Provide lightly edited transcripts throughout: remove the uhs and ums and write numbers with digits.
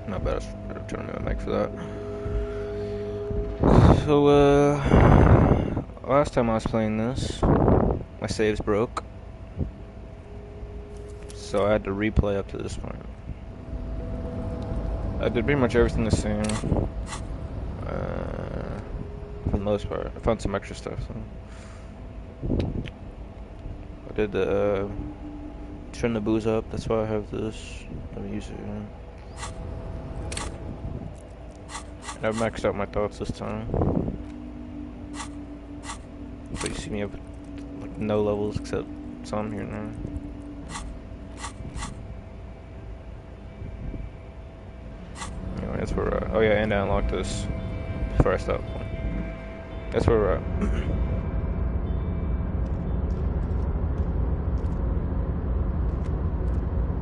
Not bad. I'm trying to make for that. So, last time I was playing this, my saves broke. So I had to replay up to this point. I did pretty much everything the same. For the most part. I found some extra stuff, so. I did turn the booze up, that's why I have this. Let me use it. I've maxed out my thoughts this time. So you see me have like no levels except some here and there. Anyway, that's where we're at. Oh yeah, and I unlocked this before I stopped. That's where we're at.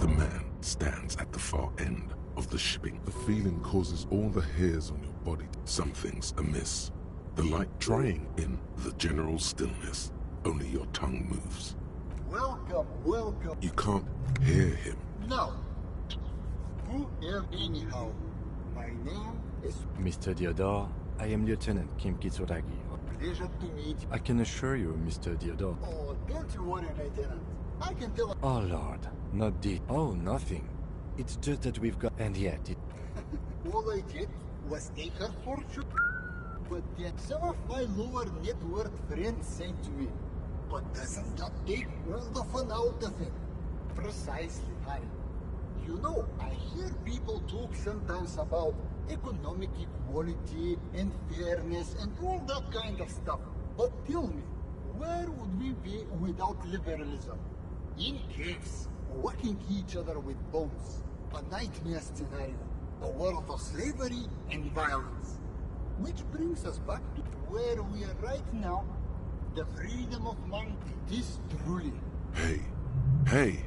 The man stands at the far end of the shipping. The feeling causes all the hairs on your body. Something's amiss. The light trying in the general stillness. Only your tongue moves. Welcome, welcome. You can't hear him. No. Who am anyhow? My name is... Mr. Diodore, I am Lieutenant Kim Kitsuragi. Pleasure to meet you. I can assure you, Mr. Diodore. Oh, don't you worry, Lieutenant. I can tell... Oh, Lord. Not this. Oh, nothing. It's just that we've got... And yet it... All I did was take her fortune. But then some of my lower net worth friends sent to me. But doesn't that take all the fun out of it? Precisely, Harry. You know, I hear people talk sometimes about economic equality and fairness and all that kind of stuff. But tell me, where would we be without liberalism? In caves, whacking each other with bombs. A nightmare scenario. A world of slavery and violence. Which brings us back to where we are right now. The freedom of man. It is truly. Hey.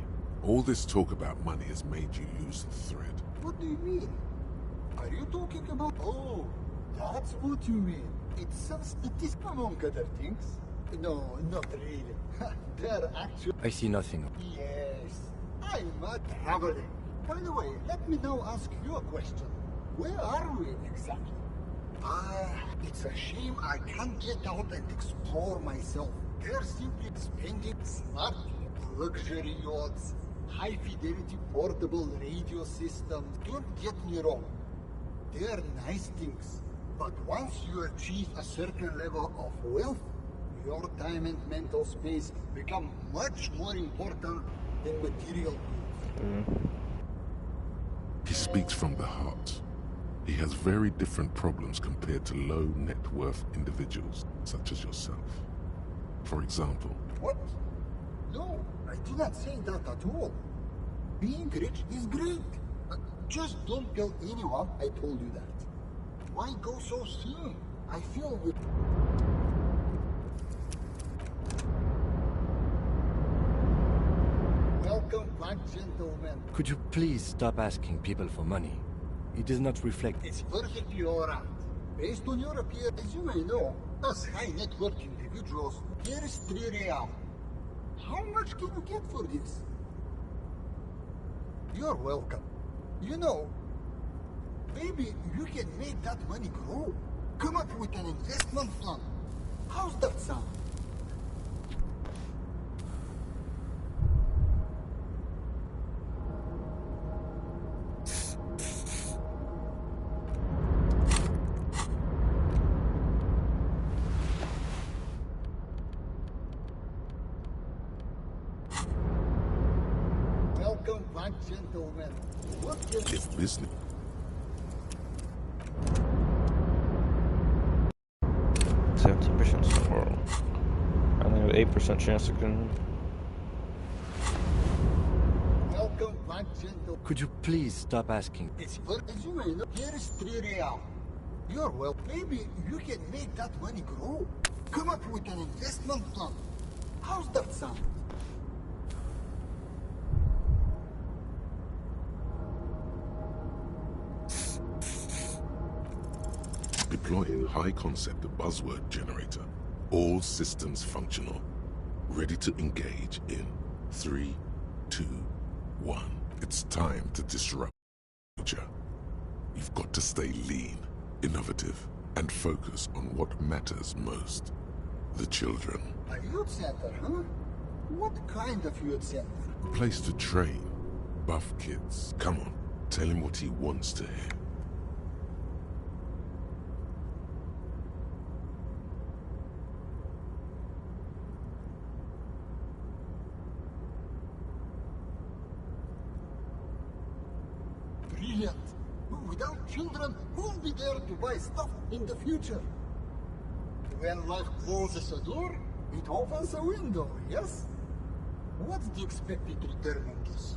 All this talk about money has made you lose the thread. What do you mean? Are you talking about... Oh, that's what you mean. It's some statistic among other things. No, not really. They're actually... I see nothing. Yes, I'm traveling. By the way, let me now ask you a question. Where are we exactly? It's a shame I can't get out and explore myself. They're simply spending smart luxury yachts, high-fidelity portable radio systems. Don't get me wrong. They're nice things. But once you achieve a certain level of wealth, your time and mental space become much more important than material goods. He speaks from the heart. He has very different problems compared to low net worth individuals, such as yourself. For example... What? No, I did not say that at all. Being rich is great. Just don't tell anyone I told you that. Why go so soon? I feel with... Welcome back, gentlemen. Could you please stop asking people for money? It does not reflect... It's perfectly alright. Based on your appearance, as you may know, us high net worth individuals, here is 3 real. How much can you get for this? You're welcome. You know, maybe you can make that money grow. Come up with an investment plan. How's that sound? Welcome back, gentlemen. What can It's business. %, tomorrow. I only have 8% chance to can. Welcome back, gentlemen. Could you please stop asking? It's as you may know, here is 3 real. You're well. Maybe you can make that money grow. Come up with an investment plan. How's that sound? Deploying high concept buzzword generator. All systems functional. Ready to engage in 3, 2, 1. It's time to disrupt. future. You've got to stay lean, innovative, and focus on what matters most. The children. A youth center, huh? What kind of youth center? A place to train buff kids. Come on, tell him what he wants to hear. Brilliant. Without children, who'll be there to buy stuff in the future? When life closes a door, it opens a window, yes? What's the expected return on this?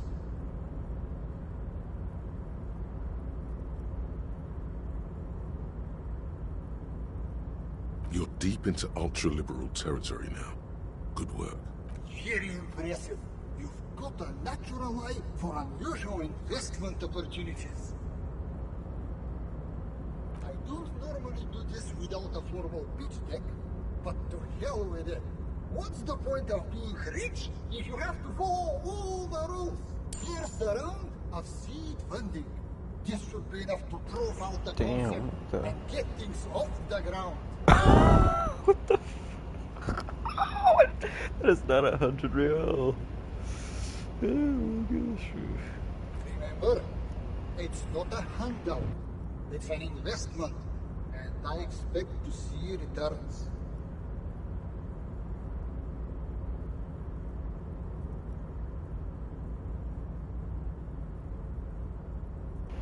You're deep into ultra-liberal territory now. Good work. Very impressive. You've got a natural eye for unusual investment opportunities. I don't normally do this without a formal pitch deck, but to hell with it. What's the point of being rich if you have to follow all the rules? Here's the round of seed funding. This should be enough to prove out the concept and get things off the ground. What the That is not 100 real. Oh my gosh. Remember, it's not a handout. It's an investment. And I expect to see returns.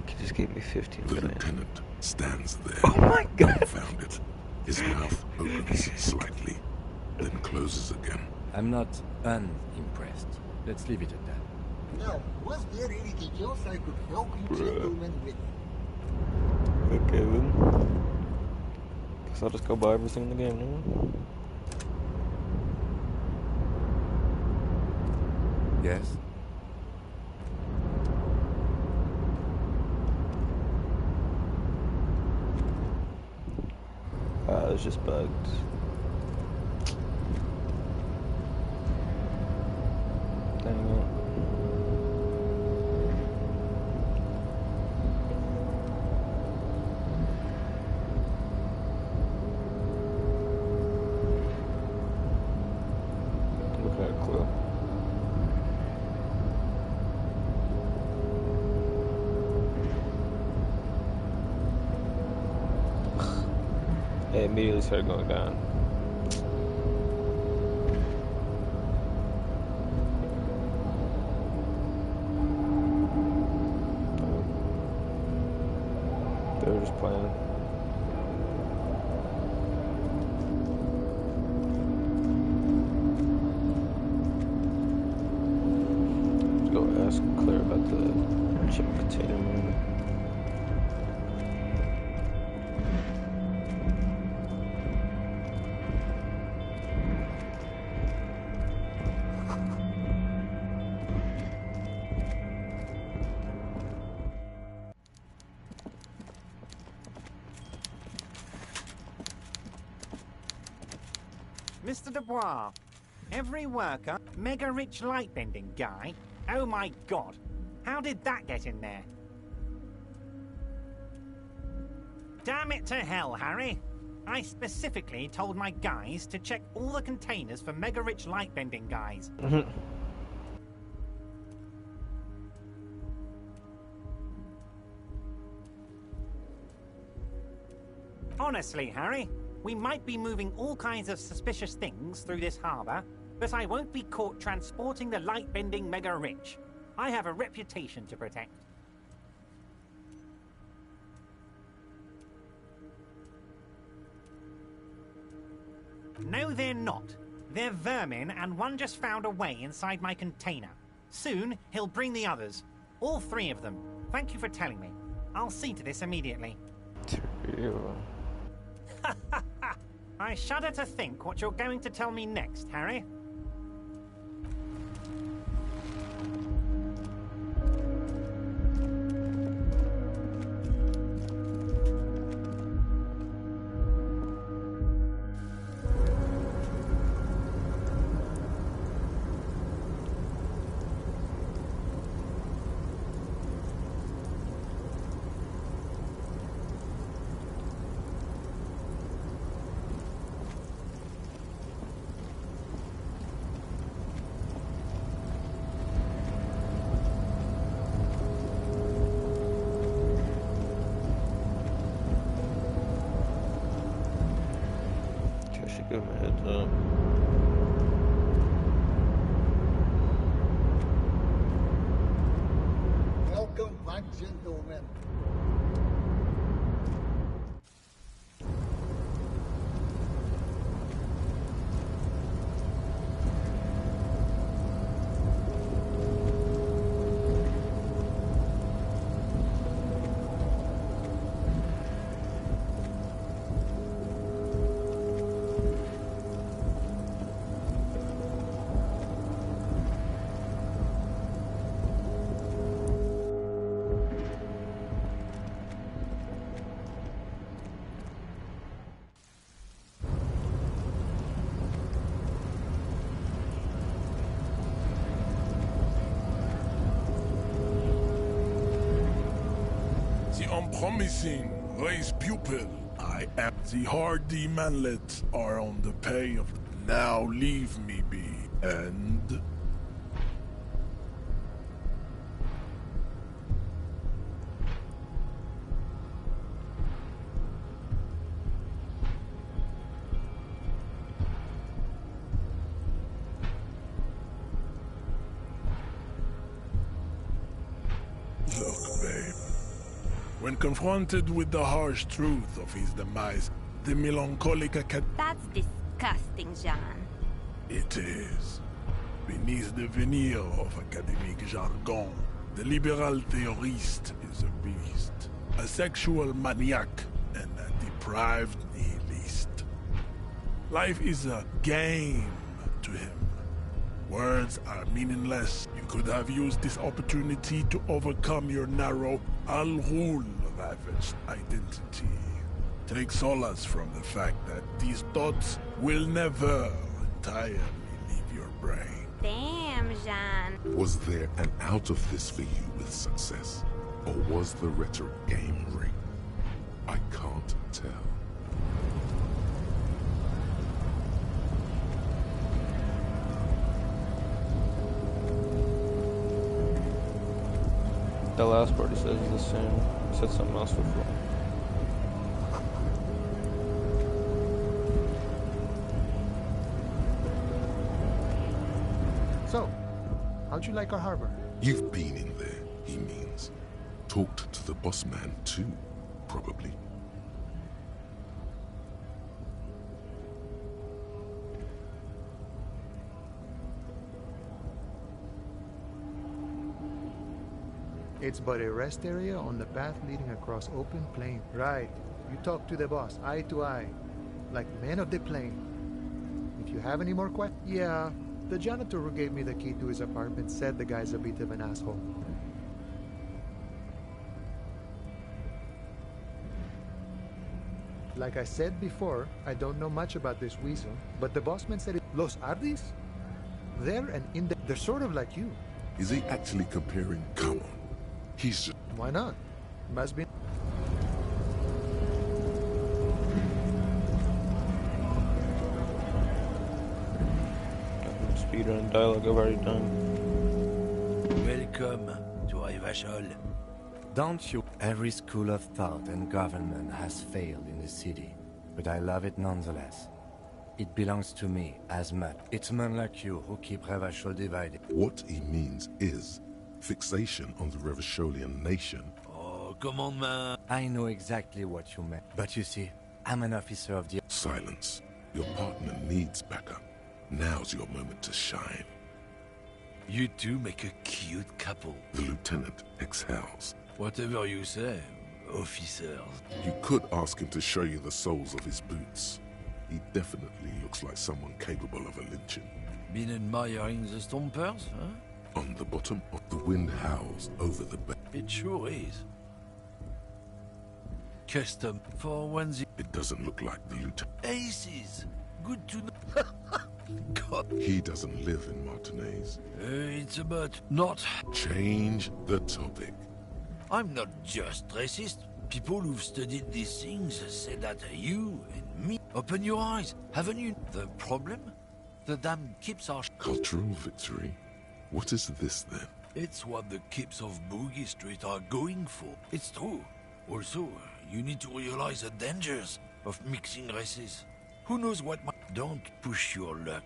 He just gave me 15 The million. lieutenant stands there. Oh my god! Dumbfounded. His mouth opens slightly, then closes again. I'm not unimpressed. Let's leave it at that. Now, was there anything else I could help you gentlemen with? Okay then. Guess I'll just go buy everything in the game now. Yes? It's just bugged. Dang it. Looking at a clue. It immediately started going down. They were just playing. Let's go ask Claire about the chip container room. Mr. Dubois, every worker, mega rich light-bending guy. Oh my god, how did that get in there? Damn it to hell, Harry. I specifically told my guys to check all the containers for mega rich light-bending guys. Honestly, Harry, we might be moving all kinds of suspicious things through this harbour, but I won't be caught transporting the light-bending mega rich. I have a reputation to protect. No, they're not. They're vermin, and one just found a way inside my container. Soon, he'll bring the others. All three of them. Thank you for telling me. I'll see to this immediately. True. I shudder to think what you're going to tell me next, Harry. Give him a heads up. Welcome back, gentlemen. The unpromising race pupil. I am the hardy manlets are on the pay of. Now leave me be. And look, babe. When confronted with the harsh truth of his demise, the melancholic That's disgusting, Jean. It is. Beneath the veneer of academic jargon, the liberal theorist is a beast, a sexual maniac, and a deprived nihilist. Life is a game to him. Words are meaningless. You could have used this opportunity to overcome your narrow, Al-Ghul ravaged identity. Take solace from the fact that these thoughts will never entirely leave your brain. Damn, Jean. Was there an out of this for you with success? Or was the rhetoric game rigged? I can't tell. The last part he says is the same. He said something else before. So, how'd you like our harbor? You've been in there, he means. Talked to the boss man too, probably. It's but a rest area on the path leading across open plain. Right. You talk to the boss, eye to eye. Like men of the plain. If you have any more questions... Yeah, the janitor who gave me the key to his apartment said the guy's a bit of an asshole. Like I said before, I don't know much about this weasel, but the bossman said it... Los Ardis? They're an They're sort of like you. Is he actually comparing? Come on. He's just... Why not? Must be... Speedrun dialogue I've already done. Welcome to Rivachol. Don't you? Every school of thought and government has failed in the city, but I love it nonetheless. It belongs to me as much. It's men like you who keep Rivachol divided. What he means is fixation on the Revacholian nation. Oh, come on, man. I know exactly what you meant, but you see, I'm an officer of the... Silence. Your partner needs backup. Now's your moment to shine. You two make a cute couple. The lieutenant exhales. Whatever you say, officers. You could ask him to show you the soles of his boots. He definitely looks like someone capable of a lynching. Been admiring the stompers, huh? On the bottom of the wind howls over the bay. It sure is. Custom for when the... It doesn't look like the lieutenant. Aces! Good to know. God. He doesn't live in Martinez. It's about not... Change the topic. I'm not just racist. People who've studied these things say that you and me... Open your eyes. Haven't you... The problem? The damn keeps are... Cultural victory? What is this then? It's what the keeps of Boogie Street are going for. It's true. Also, you need to realize the dangers of mixing races. Who knows what might... Don't push your luck,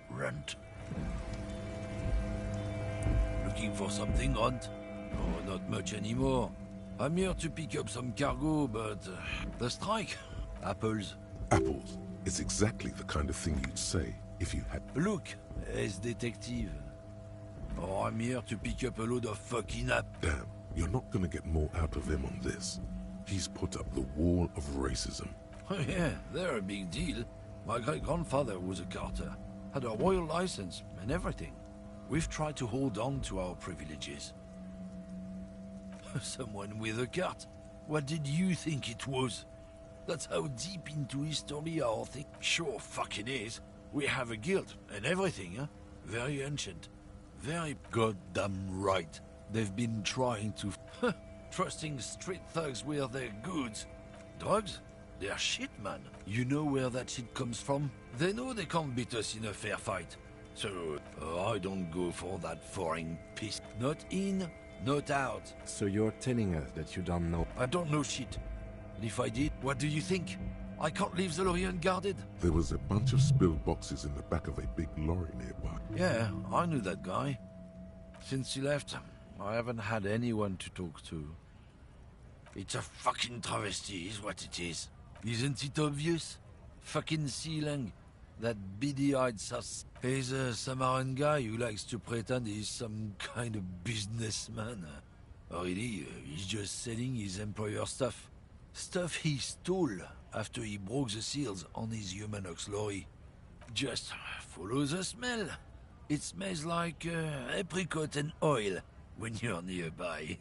Runt. Looking for something, Runt? No, not much anymore. I'm here to pick up some cargo, but... the strike? Apples. Apples. It's exactly the kind of thing you'd say if you had... Look, as detective. Oh, I'm here to pick up a load of fucking Damn, you're not gonna get more out of him on this. He's put up the wall of racism. Oh yeah, they're a big deal. My great-grandfather was a carter. Had a royal license and everything. We've tried to hold on to our privileges. Someone with a cart. What did you think it was? That's how deep into history our thing sure fucking is. We have a guild and everything, huh? Very ancient. Very goddamn right. They've been trying to... trusting street thugs with their goods. Drugs? They're shit, man. You know where that shit comes from? They know they can't beat us in a fair fight. So, I don't go for that foreign piss. Not in, not out. So you're telling us that you don't know? I don't know shit. And if I did, what do you think? I can't leave the lorry unguarded. There was a bunch of spilled boxes in the back of a big lorry nearby. Yeah, I knew that guy. Since he left, I haven't had anyone to talk to. It's a fucking travesty, is what it is. Isn't it obvious? Fucking Sealang. That beady-eyed sus. He's a Samaran guy who likes to pretend he's some kind of businessman. Really, he's just selling his employer stuff. Stuff he stole after he broke the seals on his Humanox lorry. Just follow the smell. It smells like apricot and oil when you're nearby.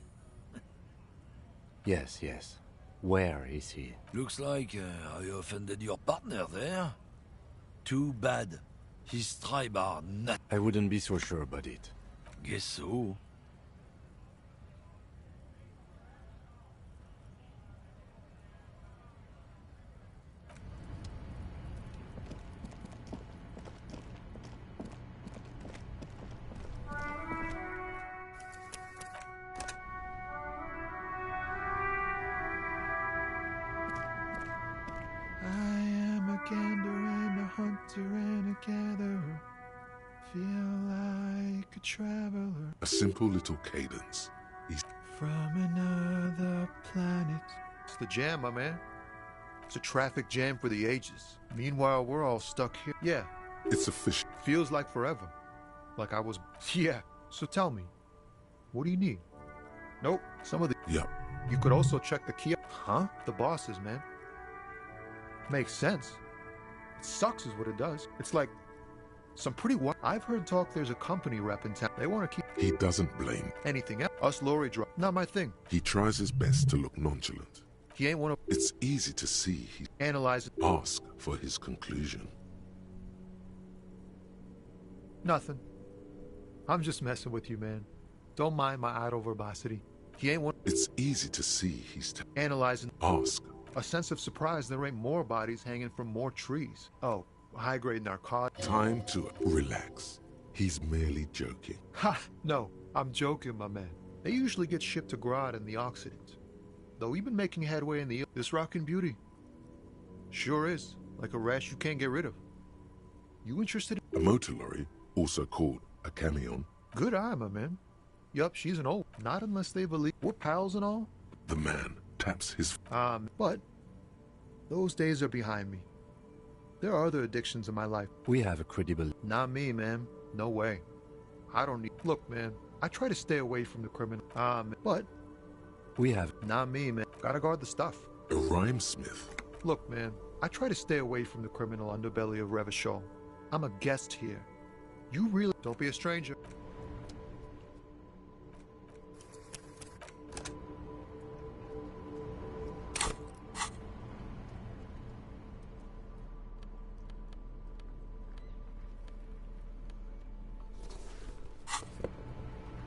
Yes, yes. Where is he? Looks like I offended your partner there. Too bad. His tribe are not... I wouldn't be so sure about it. Guess so. Traveler A simple little cadence. He's... from another planet. It's the jam, my man. It's a traffic jam for the ages. Meanwhile, we're all stuck here. Yeah, It's official. feels like forever. Like I was... Yeah, so tell me, what do you need? Nope, some of the... Yup. You could also check the key... Huh? The bosses, man. Makes sense. It sucks is what it does. It's like... some pretty I've heard talk there's a company rep in town. They want to keep He doesn't blame. anything else. Us lorry drop. Not my thing. He tries his best to look nonchalant. He ain't one of It's easy to see he analyze it. asks for his conclusion. Nothing. I'm just messing with you, man. Don't mind my idle verbosity. He ain't one It's easy to see he's analyzing. ask. A sense of surprise there ain't more bodies hanging from more trees. Oh, high-grade narcotics. Time to relax. He's merely joking. Ha! No, I'm joking, my man. They usually get shipped to Grodd in the Occident. Though we've been making headway in the... This rockin' beauty. Sure is. Like a rash you can't get rid of. You interested in... A motor lorry, also called a camion. Good eye, my man. Yup, she's an old... Not unless they believe... We're pals and all. The man taps his... But... Those days are behind me. There are other addictions in my life. We have a credible... Not me, man. No way. I don't need... Look, man. I try to stay away from the criminal. But... We have... Not me, man. Gotta guard the stuff. A rhymesmith. Look, man. I try to stay away from the criminal underbelly of Revachol. I'm a guest here. You really... Don't be a stranger.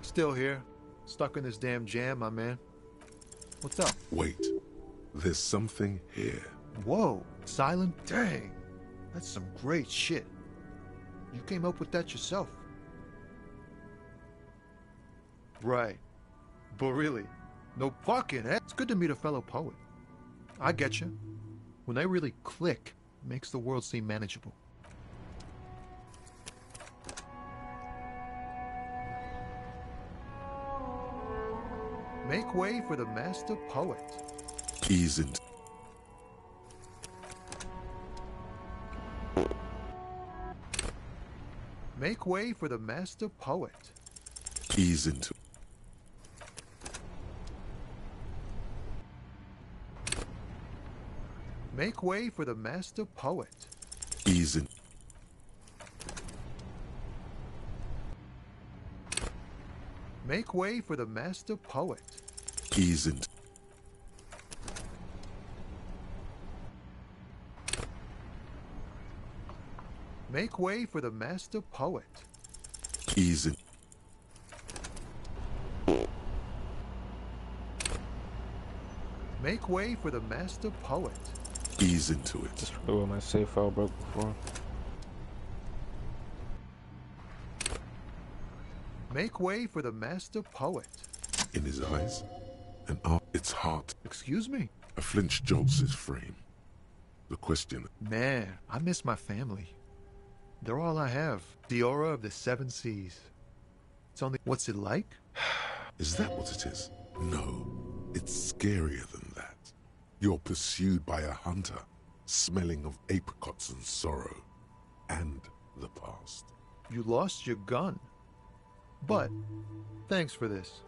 Still here. Stuck in this damn jam, my man. What's up? Wait. There's something here. Whoa. Silent? Dang. That's some great shit. You came up with that yourself. Right. But really, no fucking heck. It's good to meet a fellow poet. I get you. When they really click, it makes the world seem manageable. Make way for the master poet. Ease into. Make way for the master poet. Ease into. Make way for the master poet. Ease in. Make way for the master poet. Ease into. Make way for the master poet. Ease in. Make way for the master poet. Ease into it. Just really where my save file broke before. Make way for the master poet. In his eyes, and its heart. Excuse me? A flinch jolts his frame. The question. Man, I miss my family. They're all I have. The aura of the seven seas. It's only... What's it like? Is that what it is? No, it's scarier than that. You're pursued by a hunter, smelling of apricots and sorrow, and the past. You lost your gun. But, thanks for this.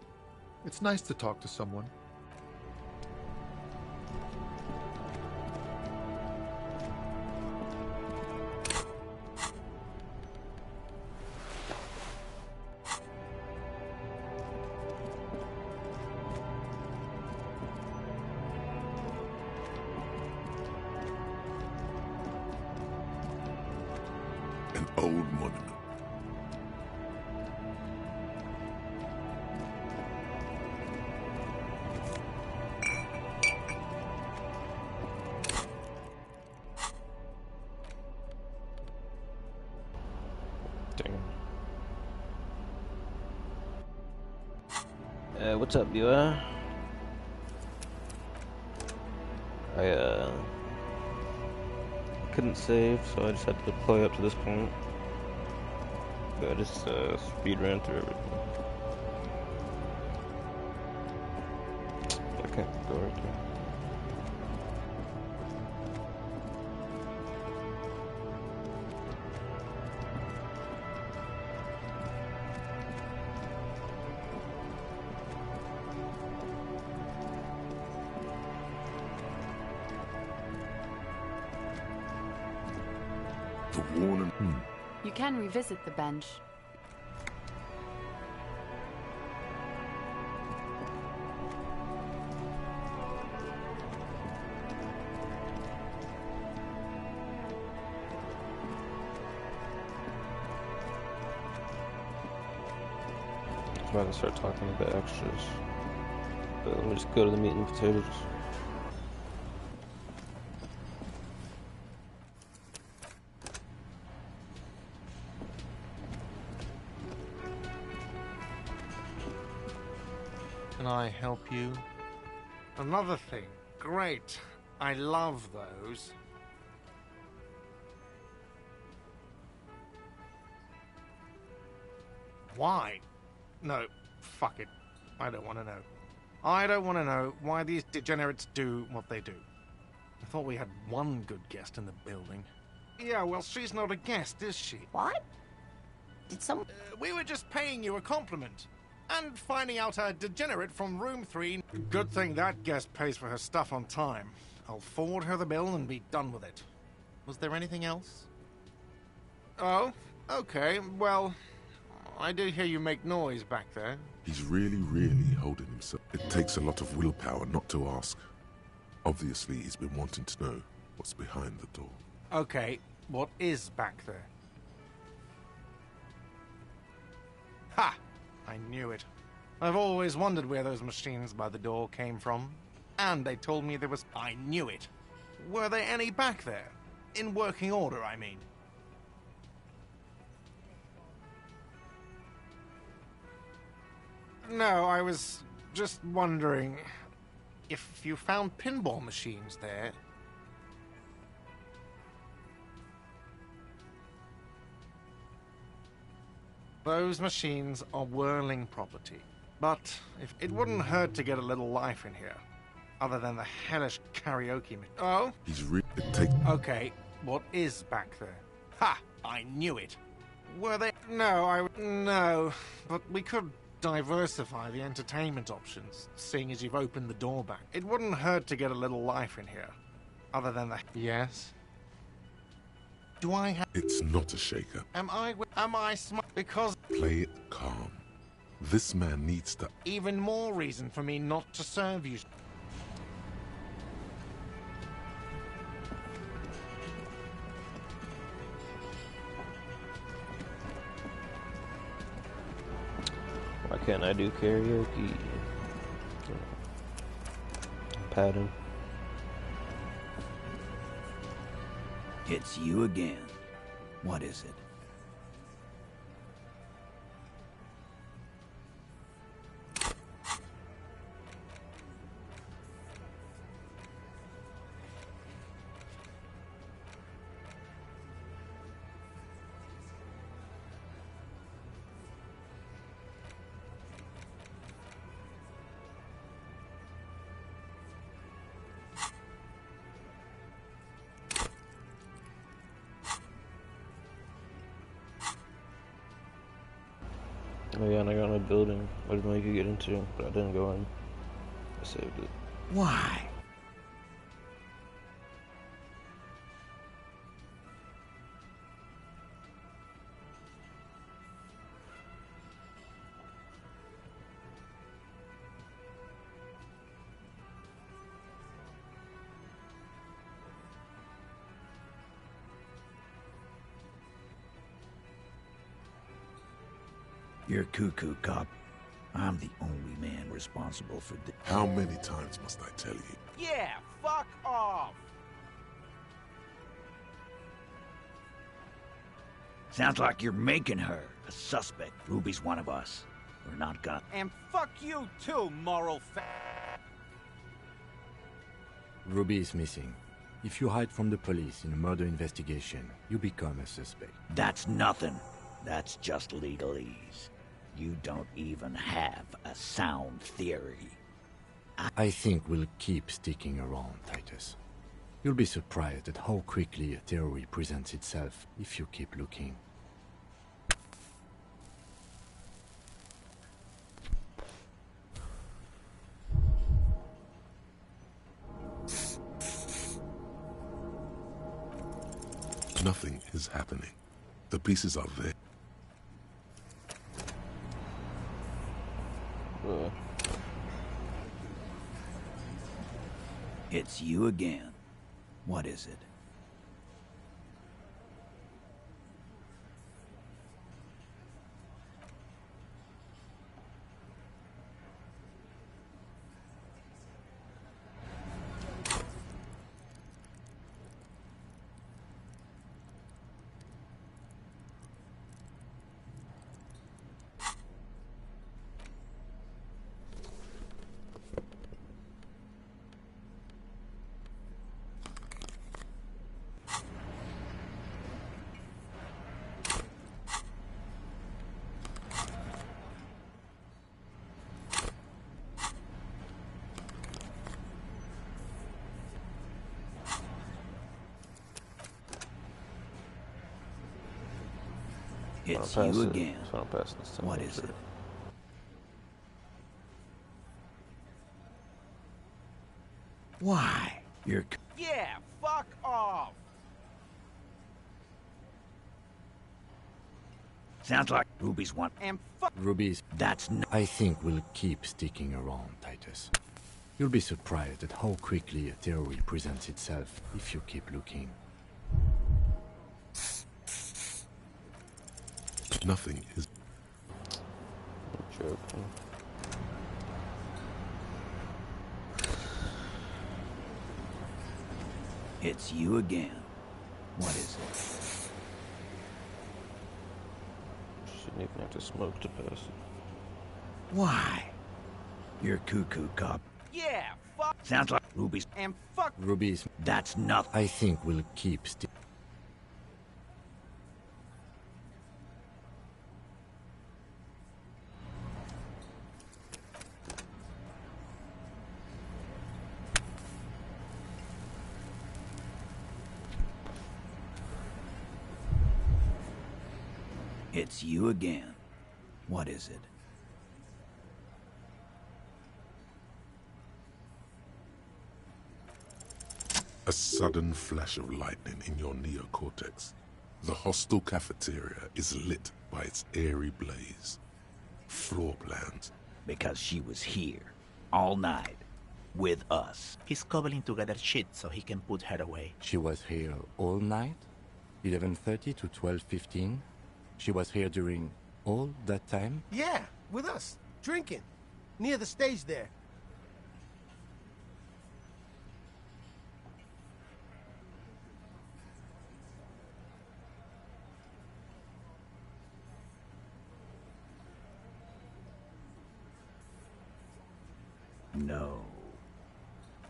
It's nice to talk to someone. An old monument. What's up, viewer? I couldn't save, so I just had to play up to this point. But I just speed ran through everything. I can't go right there. The worn and... You can revisit the bench. I'm about to start talking about extras. But let me just go to the meat and potatoes. Can I help you? Another thing. Great. I love those. Why? No, fuck it. I don't want to know. I don't want to know why these degenerates do what they do. I thought we had one good guest in the building. Yeah, well, she's not a guest, is she? What? Did some... We were just paying you a compliment. And finding out a degenerate from room 3. Good thing that guest pays for her stuff on time. I'll forward her the bill and be done with it. Was there anything else? Oh, okay. Well, I did hear you make noise back there. He's really holding himself. It takes a lot of willpower not to ask. Obviously, he's been wanting to know what's behind the door. Okay, what is back there? Ha! I knew it. I've always wondered where those machines by the door came from. And they told me there was... I knew it. Were there any back there? In working order, I mean. No, I was just wondering if you found pinball machines there. Those machines are whirling property. But if it wouldn't hurt to get a little life in here, other than the hellish karaoke. Oh? He's really take. Okay, what is back there? Ha! I knew it. Were they? No, but we could diversify the entertainment options, seeing as you've opened the door back. It wouldn't hurt to get a little life in here, other than the... Yes? Do I have... It's not a shaker. Am I smart? Because... Play it calm. This man needs to... Even more reason for me not to serve you. Why can't I do karaoke? Pattern. It's you again. What is it? Oh yeah, and I got in a building I didn't know you could get into, but I didn't go in. I saved it. Why? You're cuckoo, cop. I'm the only man responsible for this. How many times must I tell you? Yeah, fuck off! Sounds like you're making her a suspect. Ruby's one of us. We're not gonna... And fuck you too, moral Ruby is missing. If you hide from the police in a murder investigation, you become a suspect. That's nothing. That's just legalese. You don't even have a sound theory. I think we'll keep sticking around, Titus. You'll be surprised at how quickly a theory presents itself if you keep looking. Nothing is happening. The pieces are there. It's you again. What is it? It's you again. What is it? Why? You're... Yeah, fuck off! Sounds like Ruby's one. And fuck... Ruby's... That's no... I think we'll keep sticking around, Titus. You'll be surprised at how quickly a theory presents itself if you keep looking. Nothing is... Joking. It's you again. What is it? Shouldn't even have to smoke to pass it. Why? You're cuckoo, cop. Yeah, fuck... Sounds like Ruby's... And fuck... Ruby's... That's nothing. I think we'll keep sticking... It's you again. What is it? A sudden flash of lightning in your neocortex. The hostel cafeteria is lit by its airy blaze. Floor plans. Because she was here, all night, with us. He's cobbling together shit so he can put her away. She was here all night? 11:30 to 12:15? She was here during all that time? Yeah, with us, drinking, near the stage there. No.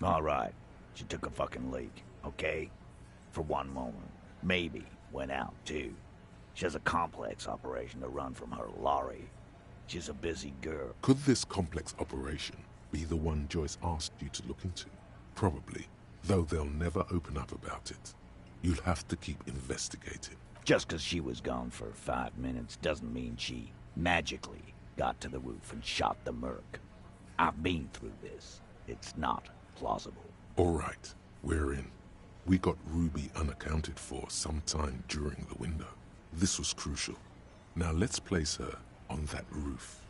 All right, she took a fucking leak, okay? For one moment. Maybe went out, too. She has a complex operation to run from her lorry. She's a busy girl. Could this complex operation be the one Joyce asked you to look into? Probably, though they'll never open up about it. You'll have to keep investigating. Just because she was gone for 5 minutes doesn't mean she magically got to the roof and shot the merc. I've been through this. It's not plausible. All right, we're in. We got Ruby unaccounted for sometime during the window. This was crucial. Now let's place her on that roof.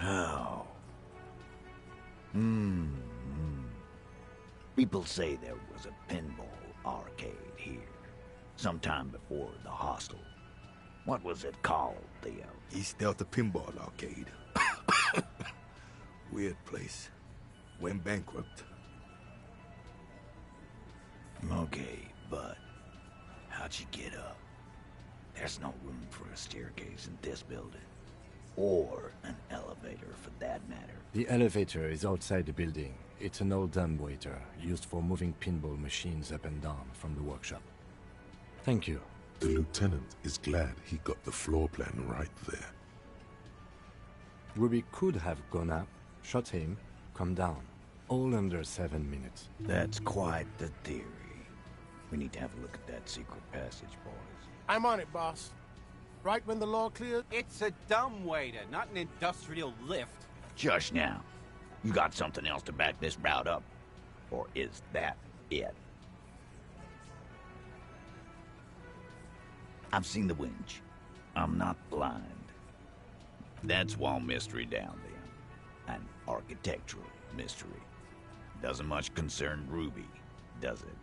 Oh. People say there was a pinball arcade here, sometime before the hostel. What was it called, Theo? East Delta Pinball Arcade. Weird place. Went bankrupt. Okay, but how'd you get up? There's no room for a staircase in this building. Or an elevator, for that matter. The elevator is outside the building. It's an old dumbwaiter, used for moving pinball machines up and down from the workshop. Thank you. The lieutenant is glad he got the floor plan right there. Ruby could have gone up, shot him, come down. All under 7 minutes. That's quite the theory. We need to have a look at that secret passage, boys. I'm on it, boss. Right when the law clears? It's a dumbwaiter, not an industrial lift. Just now. You got something else to back this route up? Or is that it? I've seen the winch. I'm not blind. That's wall mystery down there. An architectural mystery. Doesn't much concern Ruby, does it?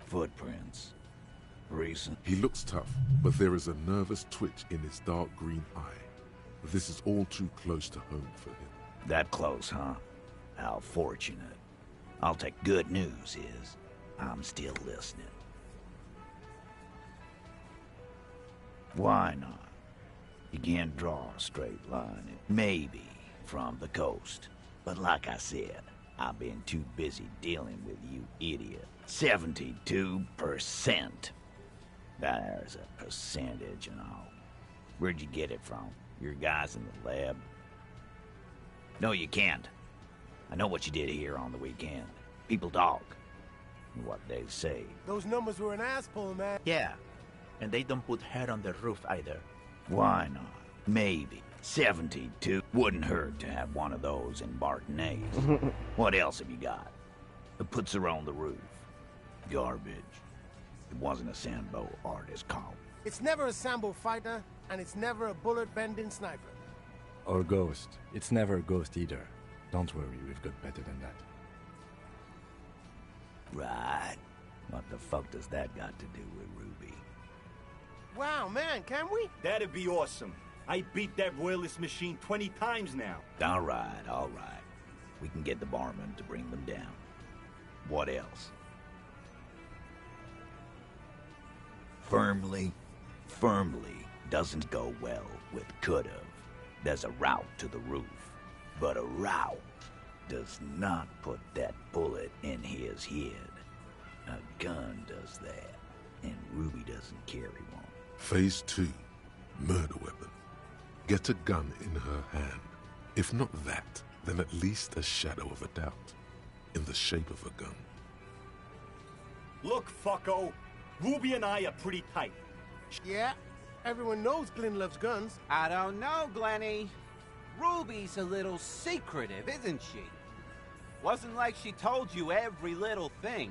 Footprints. Recent. He looks tough, but there is a nervous twitch in his dark green eye. This is all too close to home for him. That close, huh? How fortunate. I'll take good news is I'm still listening. Why not? You can't draw a straight line. Maybe from the coast. But like I said, I've been too busy dealing with you idiot. 72%. There's a percentage and all. Where'd you get it from? Your guys in the lab? No, you can't. I know what you did here on the weekend. People talk. And what they say. Those numbers were an ass pull, man. Yeah, and they don't put her on the roof either. Why not? Maybe. 72. Wouldn't hurt to have one of those in Martinez. What else have you got? That puts her on the roof. Garbage. It wasn't a Sambo artist call. It's never a Sambo fighter, and it's never a bullet-bending sniper. Or ghost. It's never a ghost either. Don't worry, we've got better than that. Right. What the fuck does that got to do with Ruby? Wow, man, can we? That'd be awesome. I beat that royalist machine 20 times now. All right, all right. We can get the barman to bring them down. What else? Firmly doesn't go well with could've. There's a route to the roof, but a route does not put that bullet in his head. A gun does that, and Ruby doesn't carry one. Phase 2, murder weapon. Get a gun in her hand. If not that, then at least a shadow of a doubt. In the shape of a gun. Look, fucko. Ruby and I are pretty tight. Yeah, everyone knows Glenn loves guns. I don't know, Glenny. Ruby's a little secretive, isn't she? Wasn't like she told you every little thing.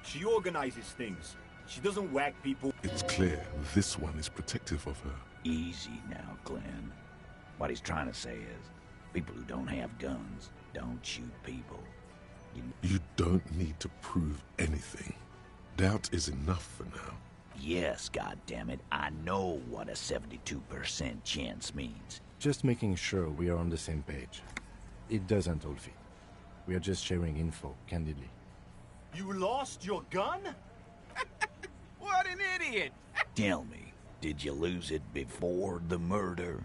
She organizes things. She doesn't whack people. It's clear this one is protective of her. Easy now, Glenn. What he's trying to say is, people who don't have guns don't shoot people. You don't need to prove anything. Doubt is enough for now. Yes, goddammit, I know what a 72% chance means. Just making sure we are on the same page. It doesn't all fit. We are just sharing info, candidly. You lost your gun? What an idiot! Tell me, did you lose it before the murder?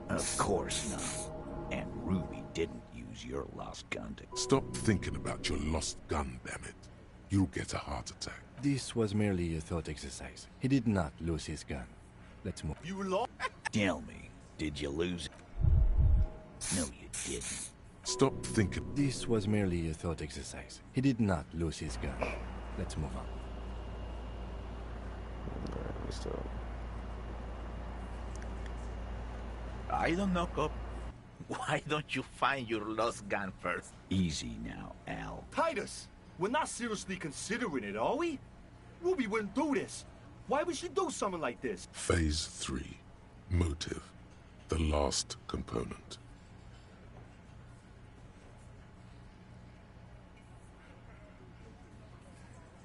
Of course not. And Ruby didn't use your lost gun to... Stop thinking about your lost gun, damn it. You'll get a heart attack. This was merely a thought exercise. He did not lose his gun. Let's move. You lost? Tell me, did you lose it? No, you didn't. Stop thinking. This was merely a thought exercise. He did not lose his gun. Let's move on. I don't know, Cop. Why don't you find your lost gun first? Easy now, Al. Titus, we're not seriously considering it, are we? Ruby wouldn't do this. Why would she do something like this? Phase 3. Motive. The last component.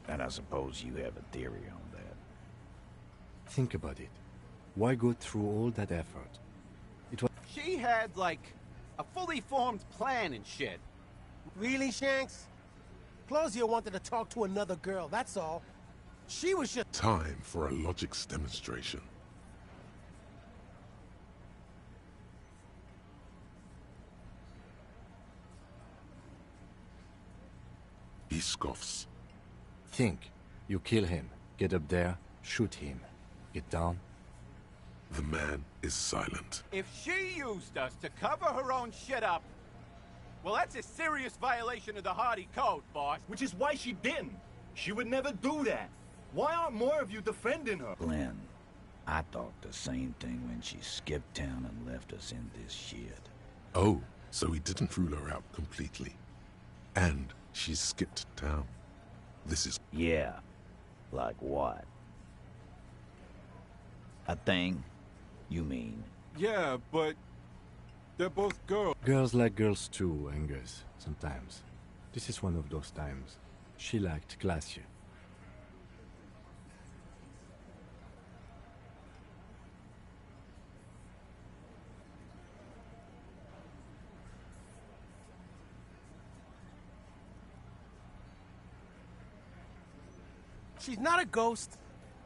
And I suppose you have a theory on that. Think about it. Why go through all that effort? It was... She had, like, a fully formed plan and shit. Really, Shanks? Claudia wanted to talk to another girl, that's all. She was just... Time for a logics demonstration. He scoffs. Think. You kill him. Get up there. Shoot him. Get down. The man is silent. If she used us to cover her own shit up, well, that's a serious violation of the Hardy Code, boss. Which is why she didn't. She would never do that. Why aren't more of you defending her? Glenn, I thought the same thing when she skipped town and left us in this shit. Oh, so he didn't rule her out completely. And she skipped town. This is... Yeah. Like what? A thing? You mean? Yeah, but... they're both girls. Girls like girls too, Angus. Sometimes. This is one of those times. She liked Glacier. She's not a ghost.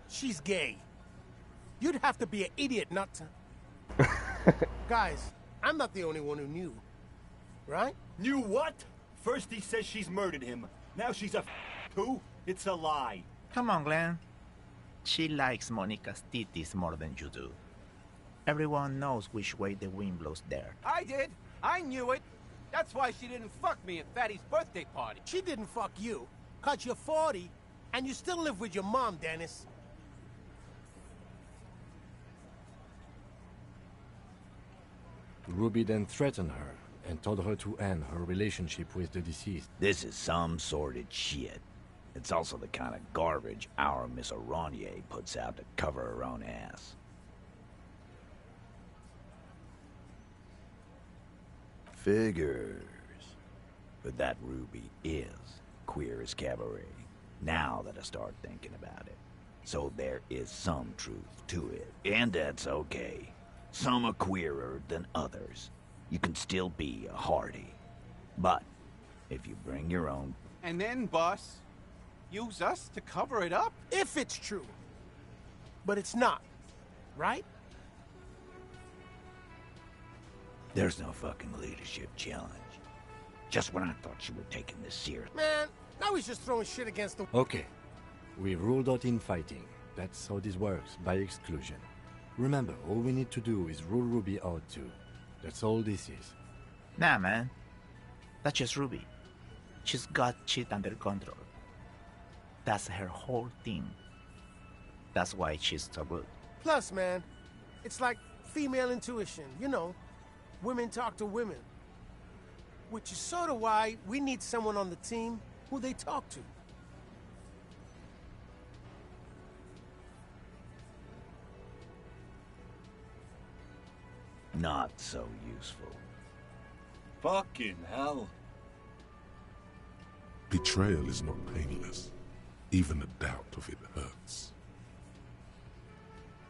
She's gay. You'd have to be an idiot not to... Guys, I'm not the only one who knew. Right? Knew what? First he says she's murdered him. Now she's a too? It's a lie. Come on, Glenn. She likes Monica's titties more than you do. Everyone knows which way the wind blows there. I did. I knew it. That's why she didn't fuck me at Fatty's birthday party. She didn't fuck you. 'Cause you're 40, and you still live with your mom, Dennis. Ruby then threatened her and told her to end her relationship with the deceased. This is some sordid shit. It's also the kind of garbage our Miss Aronier puts out to cover her own ass. Figures. But that Ruby is queer as cabaret, now that I start thinking about it. So there is some truth to it, and that's okay. Some are queerer than others. You can still be a Hardy. But if you bring your own... And then, boss, use us to cover it up? If it's true. But it's not. Right? There's no fucking leadership challenge. Just when I thought you were taking this serious. Man, now he's just throwing shit against the... Okay. We ruled out infighting. That's how this works, by exclusion. Remember, all we need to do is rule Ruby out too. That's all this is. Nah, man. That's just Ruby. She's got shit under control. That's her whole thing. That's why she's so good. Plus, man, it's like female intuition, you know. Women talk to women. Which is sort of why we need someone on the team who they talk to. Not so useful. Fucking hell. Betrayal is not painless. Even a doubt of it hurts.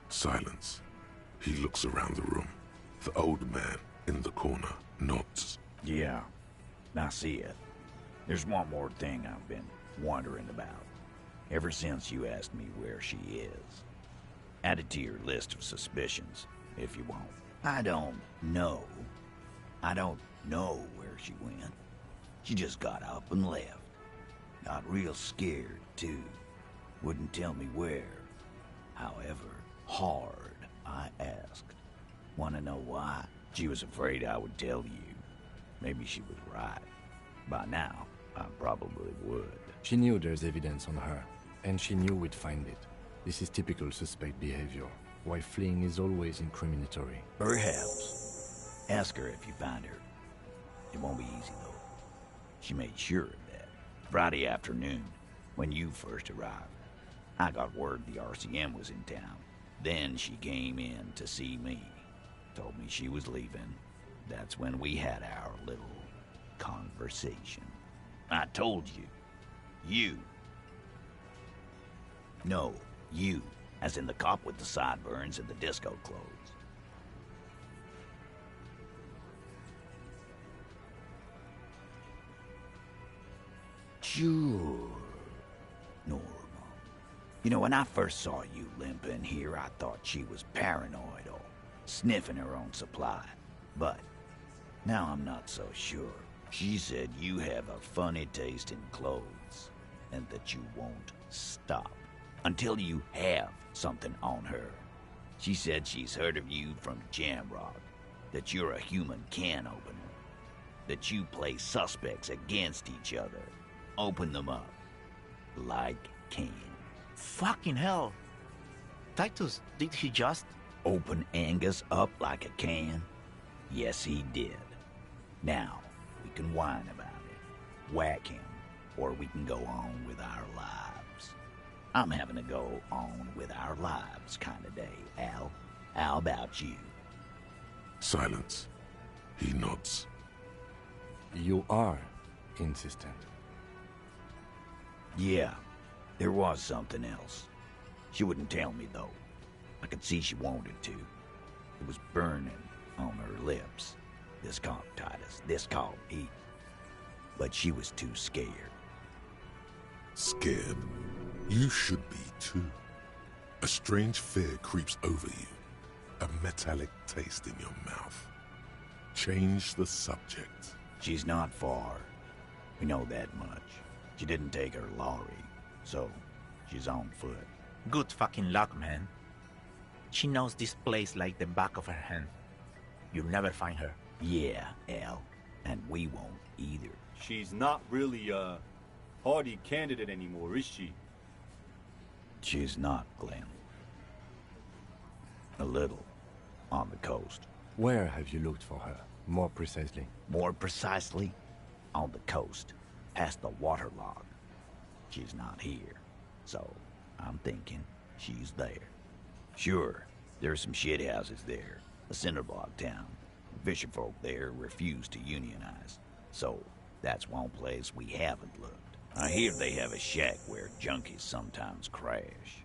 Silence. He looks around the room. The old man in the corner nods. Yeah, I see it. There's one more thing I've been wondering about. Ever since you asked me where she is. Add it to your list of suspicions, if you want. I don't know where she went. She just got up and left. Got real scared, too. Wouldn't tell me where. However, hard I asked. Want to know why? She was afraid I would tell you. Maybe she was right. By now, I probably would. She knew there's evidence on her, and she knew we'd find it. This is typical suspect behavior. Why fleeing is always incriminatory. Perhaps. Ask her if you find her. It won't be easy, though. She made sure of that. Friday afternoon, when you first arrived, I got word the RCM was in town. Then she came in to see me. Told me she was leaving. That's when we had our little conversation. I told you. You. No, you. As in the cop with the sideburns and the disco clothes. Sure. Normal. You know, when I first saw you limping here, I thought she was paranoid or sniffing her own supply. But now I'm not so sure. She said you have a funny taste in clothes and that you won't stop until you have something on her. She said she's heard of you from Jamrock, that you're a human can opener, that you play suspects against each other. Open them up like cans. Fucking hell. Titus, did he just... Open Angus up like a can? Yes, he did. Now, we can whine about it, whack him, or we can go on with our lives. I'm having a go on with our lives kind of day, Al. How about you? Silence. He nods. You are insistent. Yeah, there was something else. She wouldn't tell me, though. I could see she wanted to. It was burning on her lips. This called Titus, this called me. But she was too scared. Scared? You should be too. A strange fear creeps over you. A metallic taste in your mouth. Change the subject. She's not far. We know that much. She didn't take her lorry, so she's on foot. Good fucking luck, man. She knows this place like the back of her hand. You'll never find her. Yeah, Al. And we won't either. She's not really a hardy candidate anymore, is she? She's not, Glenn. A little. On the coast. Where have you looked for her? More precisely. More precisely? On the coast. Past the waterlog. She's not here. So, I'm thinking she's there. Sure, there's some shit houses there. A cinderblock town. Fisherfolk there refuse to unionize. So, that's one place we haven't looked. I hear they have a shack where junkies sometimes crash.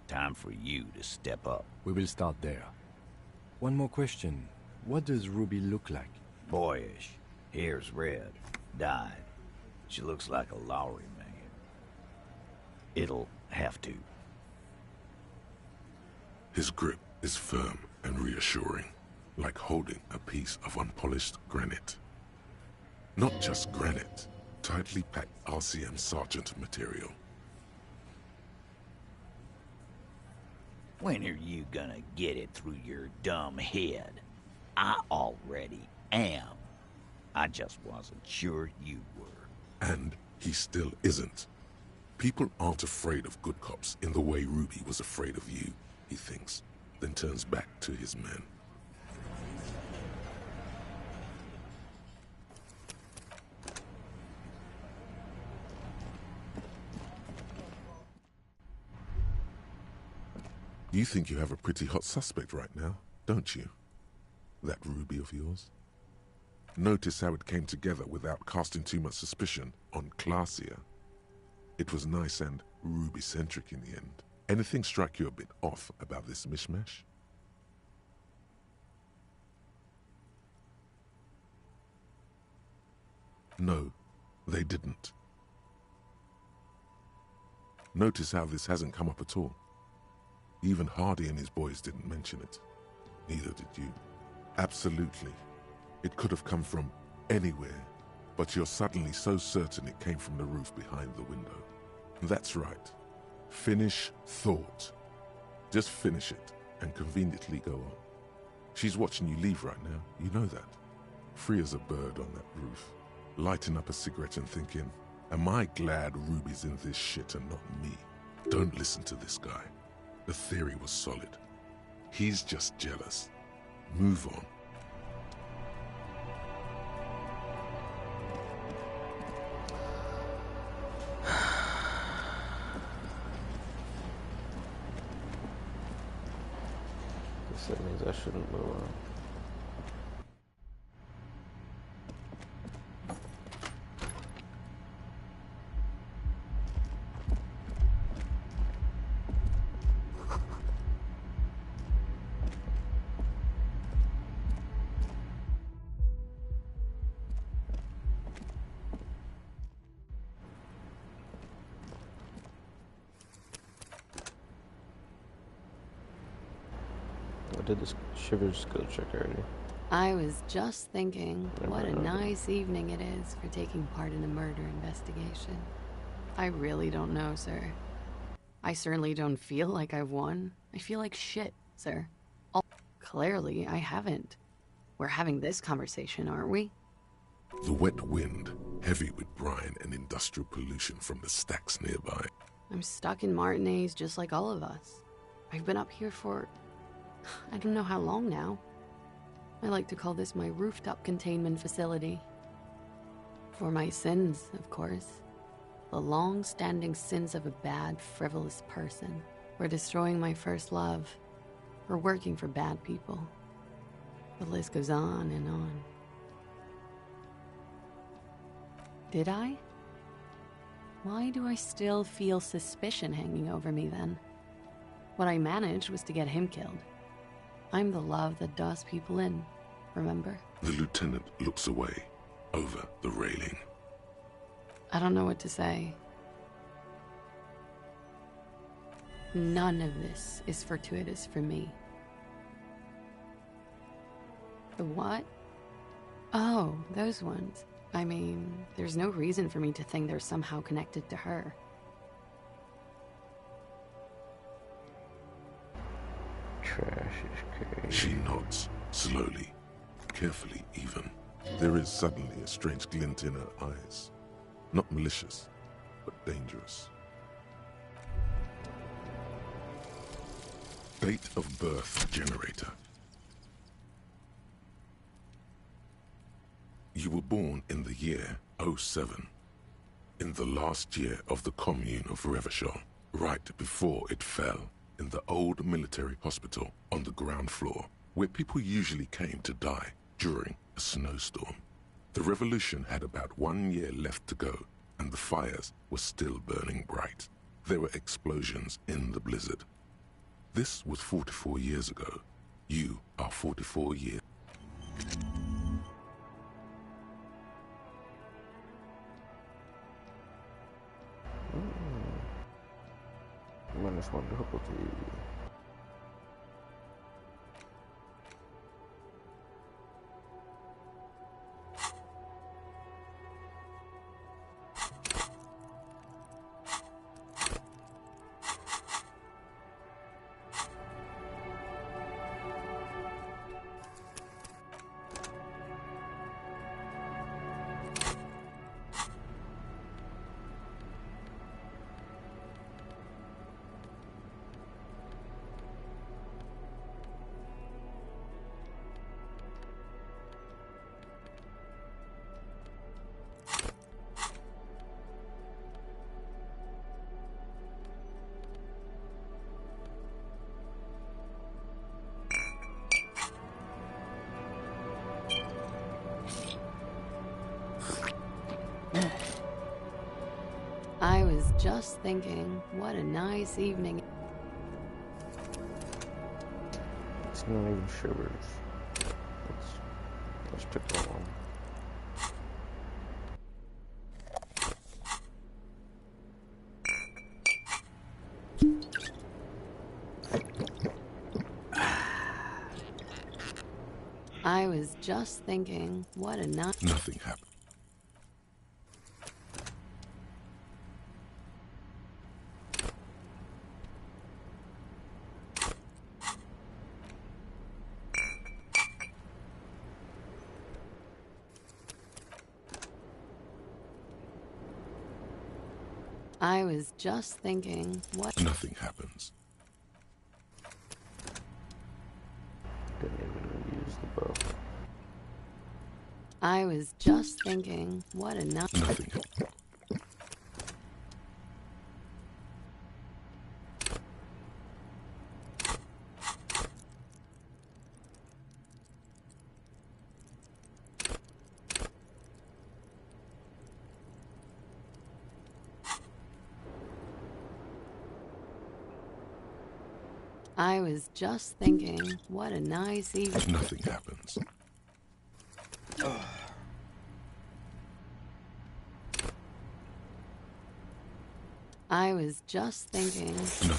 Time for you to step up. We will start there. One more question. What does Ruby look like? Boyish. Hair's red. Dyed. She looks like a Lowry man. It'll have to. His grip is firm and reassuring, like holding a piece of unpolished granite. Not just granite, tightly packed RCM Sergeant material. When are you gonna get it through your dumb head? I already am. I just wasn't sure you were. And he still isn't. People aren't afraid of good cops in the way Ruby was afraid of you, he thinks, then turns back to his men. You think you have a pretty hot suspect right now, don't you? That Ruby of yours? Notice how it came together without casting too much suspicion on Clasia. It was nice and Ruby-centric in the end. Anything strike you a bit off about this mishmash? No, they didn't. Notice how this hasn't come up at all. Even Hardy and his boys didn't mention it. Neither did you. Absolutely. It could have come from anywhere, but you're suddenly so certain it came from the roof behind the window. That's right. Finish thought. Just finish it and conveniently go on. She's watching you leave right now, you know that. Free as a bird on that roof, lighting up a cigarette and thinking, am I glad Ruby's in this shit and not me? Don't listen to this guy. The theory was solid. He's just jealous. Move on. Guess that means I shouldn't move on. I did this shiver skill check already. I was just thinking, what a nice evening it is for taking part in a murder investigation. I really don't know, sir. I certainly don't feel like I've won. I feel like shit, sir. Clearly, I haven't. We're having this conversation, aren't we? The wet wind, heavy with brine and industrial pollution from the stacks nearby. I'm stuck in Martinez just like all of us. I've been up here for I don't know how long now. I like to call this my rooftop containment facility. For my sins, of course. The long-standing sins of a bad, frivolous person. For destroying my first love. For working for bad people. The list goes on and on. Did I? Why do I still feel suspicion hanging over me then? What I managed was to get him killed. I'm the love that does people in, remember? The lieutenant looks away, over the railing. I don't know what to say. None of this is fortuitous for me. The what? Oh, those ones. I mean, there's no reason for me to think they're somehow connected to her. Trash is crazy. She nods, slowly, carefully even. There is suddenly a strange glint in her eyes. Not malicious, but dangerous. Date of birth generator. You were born in the year 07, in the last year of the commune of Revachol, right before it fell, in the old military hospital on the ground floor, where people usually came to die during a snowstorm. The revolution had about 1 year left to go, and the fires were still burning bright. There were explosions in the blizzard. This was 44 years ago. You are 44 years. -1 difficulty. just thinking, what a nice evening. It's not even shivers. Let's pick that one. I was just thinking, what a nice... Nothing happened. I was just thinking, what... Nothing happens. Didn't even use the bow. I was just thinking, what a nice... Nothing. I was just thinking, what a nice evening. Nothing happens. I was just thinking... No.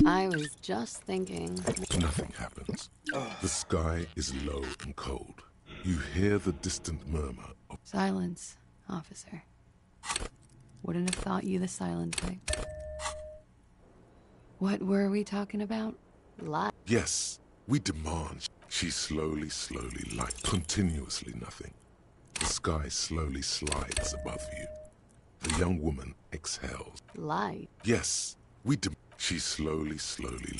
I was just thinking... Nothing happens. The sky is low and cold. You hear the distant murmur of... Silence, officer. Wouldn't have thought you the silent type. What were we talking about? Light. Yes, we demand. She slowly light. Continuously nothing. The sky slowly slides above you. The young woman exhales. Light. Yes, we demand. She slowly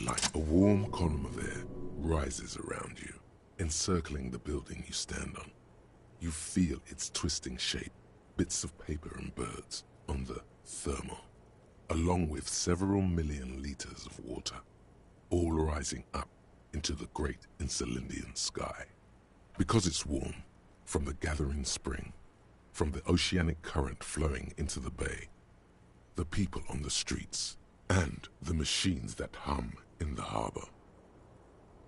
light. A warm column of air rises around you, encircling the building you stand on. You feel its twisting shape, bits of paper and birds on the thermal, along with several million liters of water, all rising up into the great Insulindian sky. Because it's warm, from the gathering spring, from the oceanic current flowing into the bay, the people on the streets, and the machines that hum in the harbor.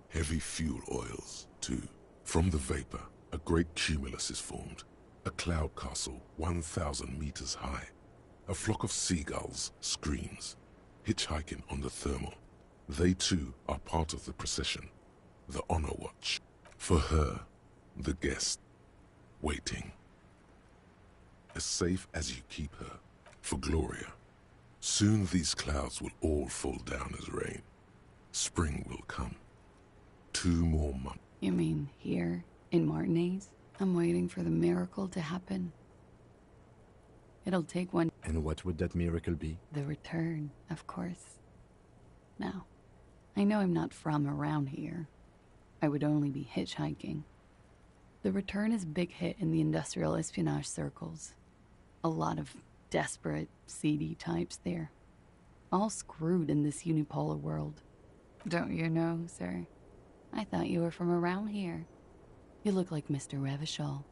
Heavy fuel oils, too. From the vapor, a great cumulus is formed, a cloud castle 1,000 meters high. A flock of seagulls screams, hitchhiking on the thermal. They too are part of the procession, the honor watch. For her, the guest, waiting. As safe as you keep her, for Gloria. Soon these clouds will all fall down as rain. Spring will come. 2 more months. You mean here, in Martinez? I'm waiting for the miracle to happen. It'll take one... And what would that miracle be? The return, of course. Now, I know I'm not from around here. I would only be hitchhiking. The return is a big hit in the industrial espionage circles. A lot of desperate, seedy types there. All screwed in this unipolar world. Don't you know, sir? I thought you were from around here. You look like Mr. Revachol.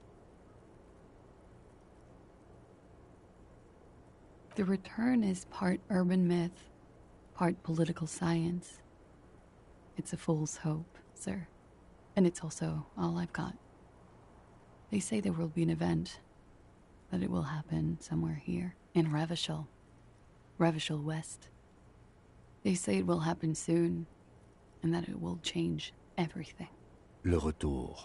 The return is part urban myth, part political science. It's a fool's hope, sir. And it's also all I've got. They say there will be an event, that it will happen somewhere here, in Revachol. Revachol West. They say it will happen soon, and that it will change everything. Le retour.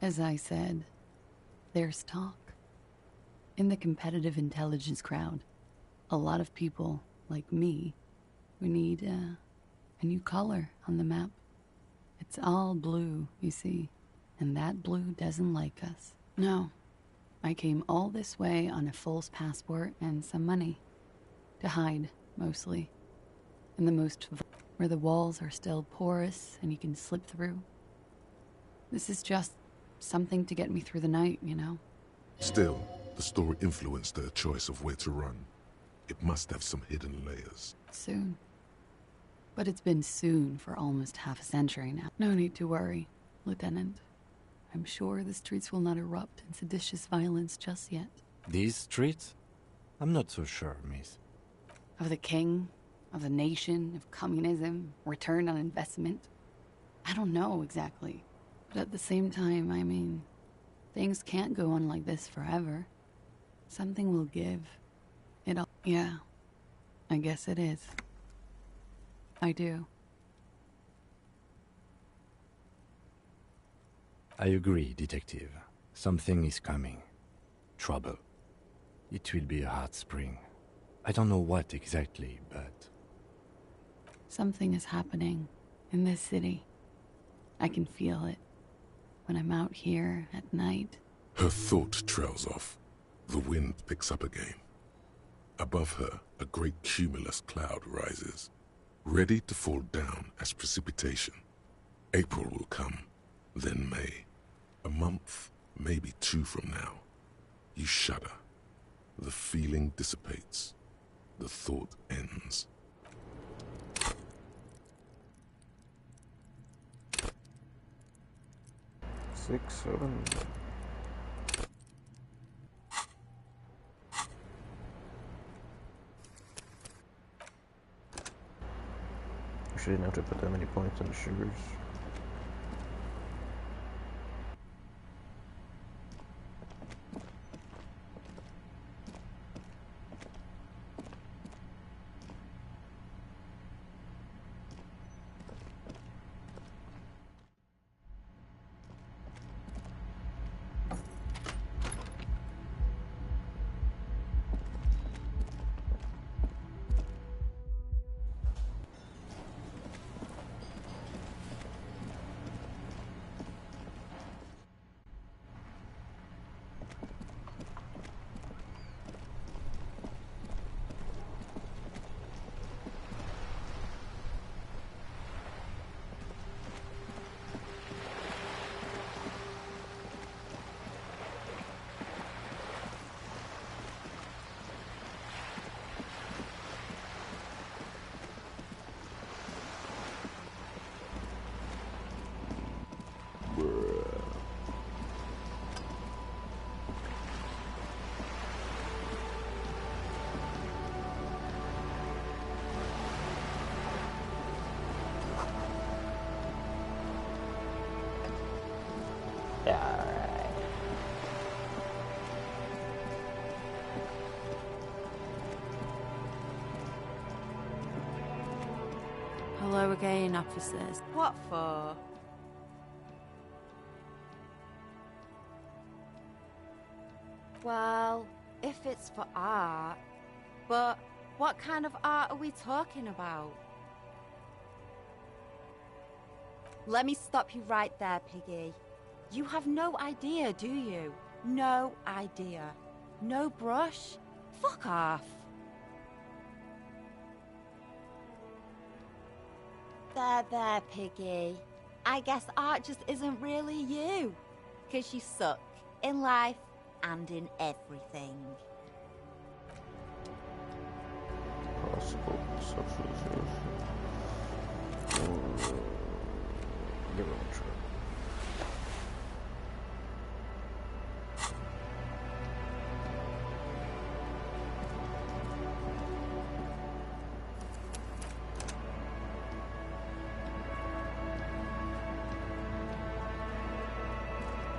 As I said, there's talk. In the competitive intelligence crowd, a lot of people, like me, we need a new color on the map. It's all blue, you see, and that blue doesn't like us. No, I came all this way on a false passport and some money. To hide, mostly. In the most... where the walls are still porous and you can slip through. This is just something to get me through the night, you know? Still, the story influenced their choice of where to run. It must have some hidden layers. Soon. But it's been soon for almost half a century now. No need to worry, Lieutenant. I'm sure the streets will not erupt in seditious violence just yet. These streets? I'm not so sure, miss. Of the king, of the nation, of communism, return on investment. I don't know exactly. But at the same time, I mean, things can't go on like this forever. Something will give. Yeah, I guess it is. I do. I agree, Detective. Something is coming. Trouble. It will be a hot spring. I don't know what exactly, but... Something is happening in this city. I can feel it when I'm out here at night. Her thought trails off. The wind picks up again. Above her, a great cumulus cloud rises, ready to fall down as precipitation. April will come, then May. A month, maybe 2 from now. You shudder. The feeling dissipates. The thought ends. Six, 7. She didn't have to put that many points into sugars. Hello again, officers. What for? Well, if it's for art. But what kind of art are we talking about? Let me stop you right there, Piggy. You have no idea, do you? No idea. No brush? Fuck off. There, Piggy. I guess art just isn't really you. 'Cause you suck in life and in everything. Possible socialization. Give it a try.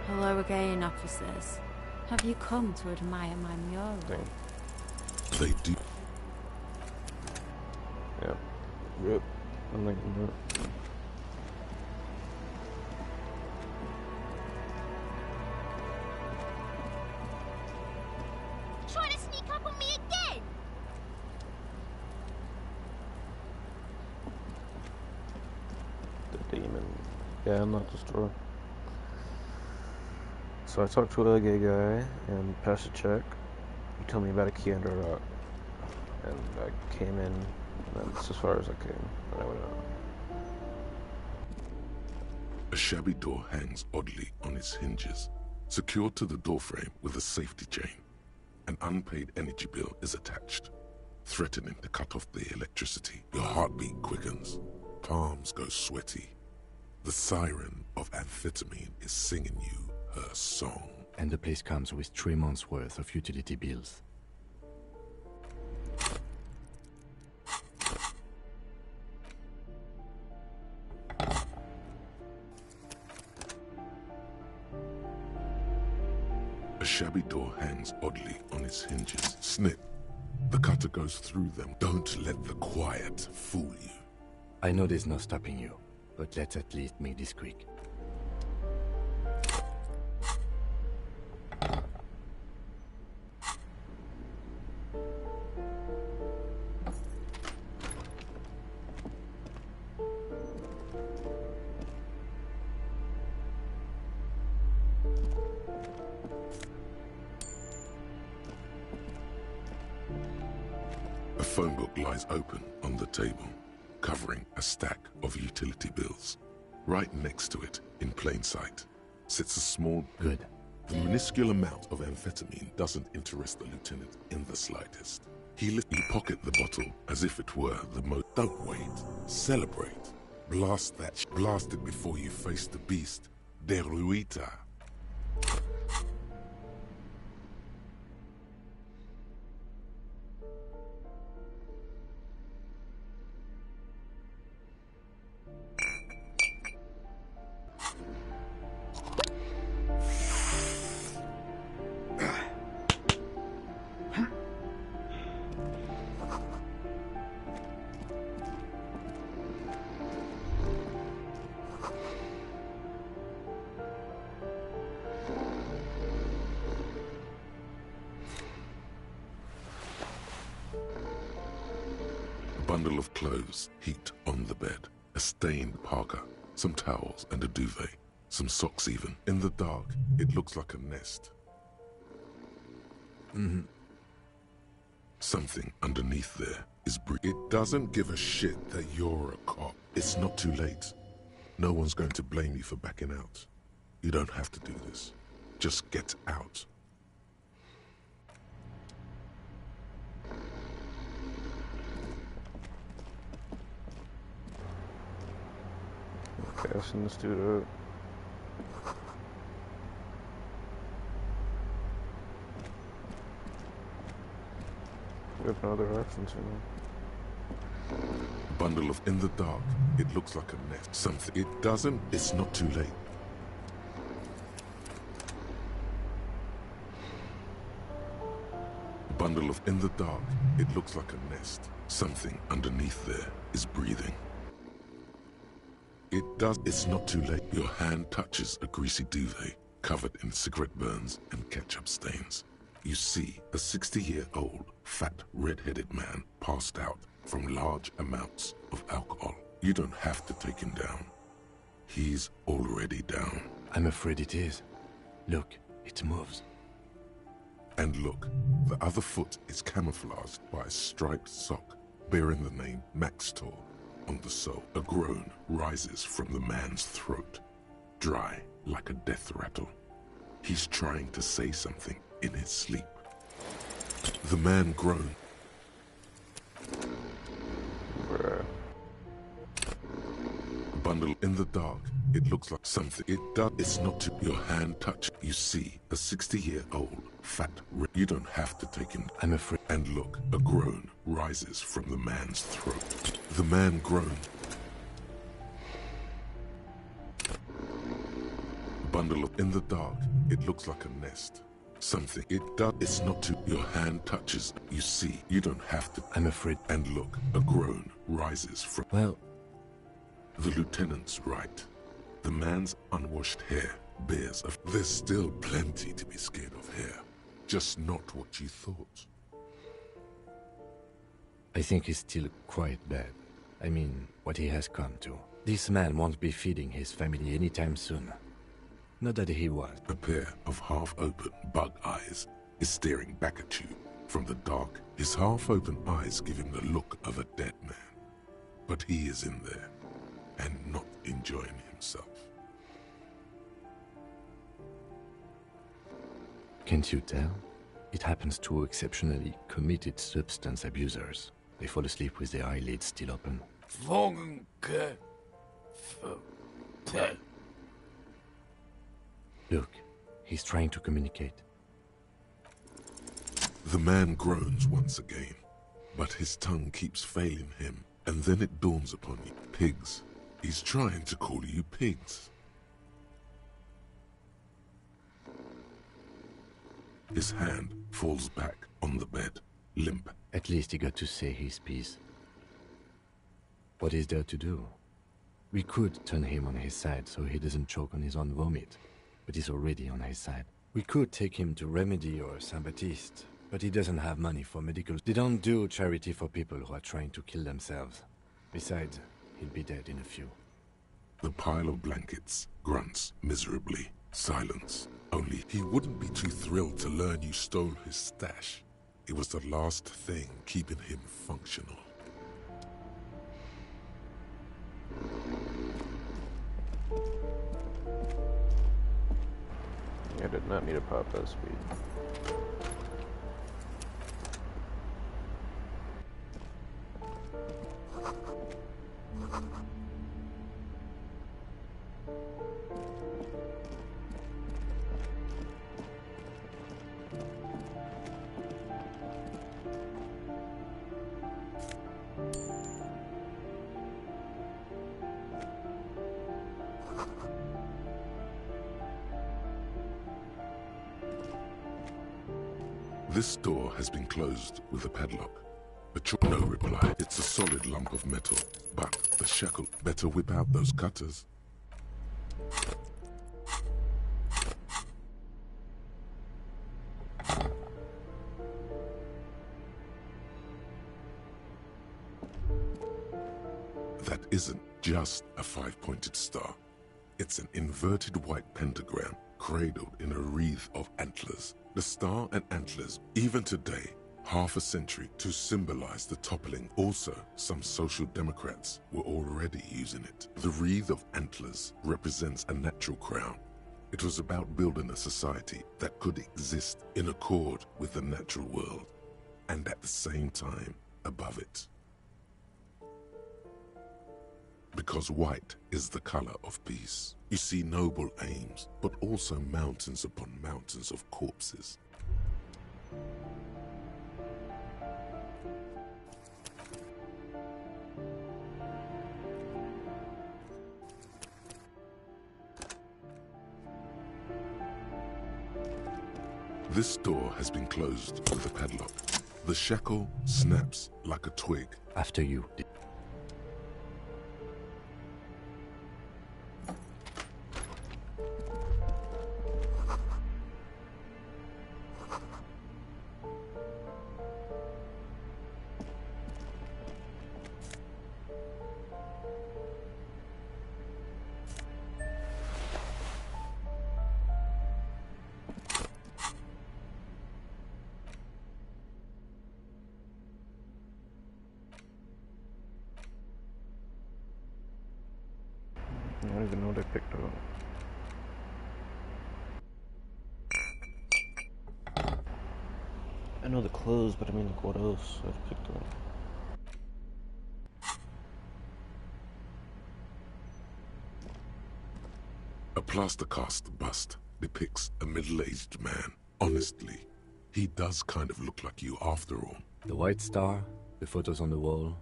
Hello again, officers. Have you come to admire my mural? They do. Yep. Yep. I'm thinking that. Trying to sneak up on me again? The demon. Yeah, I'm not destroyed. So I talked to a gay guy and passed a check. He told me about a key under a rock. And I came in, and that's as far as I came. And I went out. A shabby door hangs oddly on its hinges, secured to the doorframe with a safety chain. An unpaid energy bill is attached. threatening to cut off the electricity. Your heartbeat quickens, palms go sweaty. The siren of amphetamine is singing you her song. And the place comes with 3 months' worth of utility bills. A shabby door hangs oddly on its hinges. Snip. The cutter goes through them. Don't let the quiet fool you. I know there's no stopping you, but let's at least make this quick. A phone book lies open on the table, covering a stack of utility bills. Right next to it, in plain sight, sits a small... Good. The minuscule amount of amphetamine doesn't interest the lieutenant in the slightest. You pocket the bottle as if it were the most... Don't wait. Celebrate. Blast that blast it before you face the beast. Deruita. Bundle of clothes heaped on the bed, a stained parka, some towels and a duvet, some socks even. In the dark, it looks like a nest. Something underneath there is It doesn't give a shit that you're a cop. It's not too late. No one's going to blame you for backing out. You don't have to do this. Just get out. Okay, I've seen this dude out. We have no other options, you know. Bundle of in the dark. It looks like a nest. Something. It doesn't. It's not too late. Bundle of in the dark. It looks like a nest. Something underneath there is breathing. It does. It's not too late. Your hand touches a greasy duvet covered in cigarette burns and ketchup stains. You see a 60-year-old, fat, red-headed man passed out from large amounts of alcohol. You don't have to take him down. He's already down. I'm afraid it is. Look, it moves. And look, the other foot is camouflaged by a striped sock bearing the name Maxtor on the sole. A groan rises from the man's throat, dry like a death rattle. He's trying to say something in his sleep. The man groaned. Bundle in the dark. It looks like something. It does. It's not to your hand touch. You see a 60-year-old fat. You don't have to take him. I'm afraid. And look, a groan rises from the man's throat. The man groaned. Bundle in the dark. It looks like a nest. Something. It does. It's not to your hand touches. You see. You don't have to. I'm afraid. And look, a groan rises from. Well, the lieutenant's right. The man's unwashed hair bears a... There's still plenty to be scared of here. Just not what you thought. I think he's still quite bad. I mean, what he has come to. This man won't be feeding his family anytime soon. Not that he was. A pair of half-open bug eyes is staring back at you from the dark. His half-open eyes give him the look of a dead man. But he is in there and not enjoying himself. Can't you tell? It happens to exceptionally committed substance abusers. They fall asleep with their eyelids still open. Look, he's trying to communicate. The man groans once again, but his tongue keeps failing him, and then it dawns upon you. Pigs. He's trying to call you pigs. His hand falls back on the bed, limp. At least he got to say his piece. What is there to do? We could turn him on his side so he doesn't choke on his own vomit, but he's already on his side. We could take him to Remedy or Saint-Baptiste, but he doesn't have money for medical. They don't do charity for people who are trying to kill themselves. Besides, he'll be dead in a few. The pile of blankets grunts miserably. Silence. Only he wouldn't be too thrilled to learn you stole his stash. It was the last thing keeping him functional. I did not need to pop that speed. This door has been closed with a padlock. No reply. It's a solid lump of metal, but the shackle. Better whip out those cutters. That isn't just a five-pointed star. It's an inverted white pentagram cradled in a wreath of antlers. The star and antlers, even today, half a century to symbolize the toppling. Also, some social democrats were already using it. The wreath of antlers represents a natural crown. It was about building a society that could exist in accord with the natural world, and at the same time, above it. Because white is the color of peace. You see noble aims, but also mountains upon mountains of corpses. This door has been closed with a padlock. The shackle snaps like a twig. After you. I don't even know what I picked up. I know the clothes, but I mean, like, what else I've picked up? A plaster cast bust depicts a middle-aged man. Honestly, he does kind of look like you after all. The white star, the photos on the wall.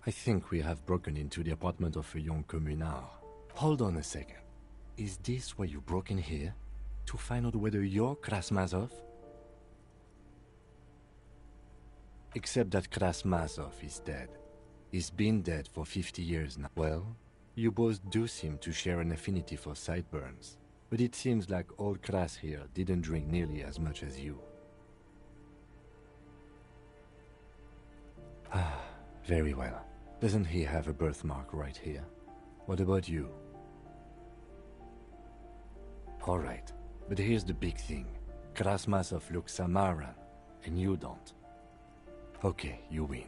I think we have broken into the apartment of a young communard. Hold on a second. Is this why you broke in here? To find out whether you're Krasmazov? Except that Krasmazov is dead. He's been dead for 50 years now. Well, you both do seem to share an affinity for sideburns. But it seems like old Kras here didn't drink nearly as much as you. Ah, very well. Doesn't he have a birthmark right here? What about you? Alright, but here's the big thing. Krasmazov looks Samaran, and you don't. Okay, you win.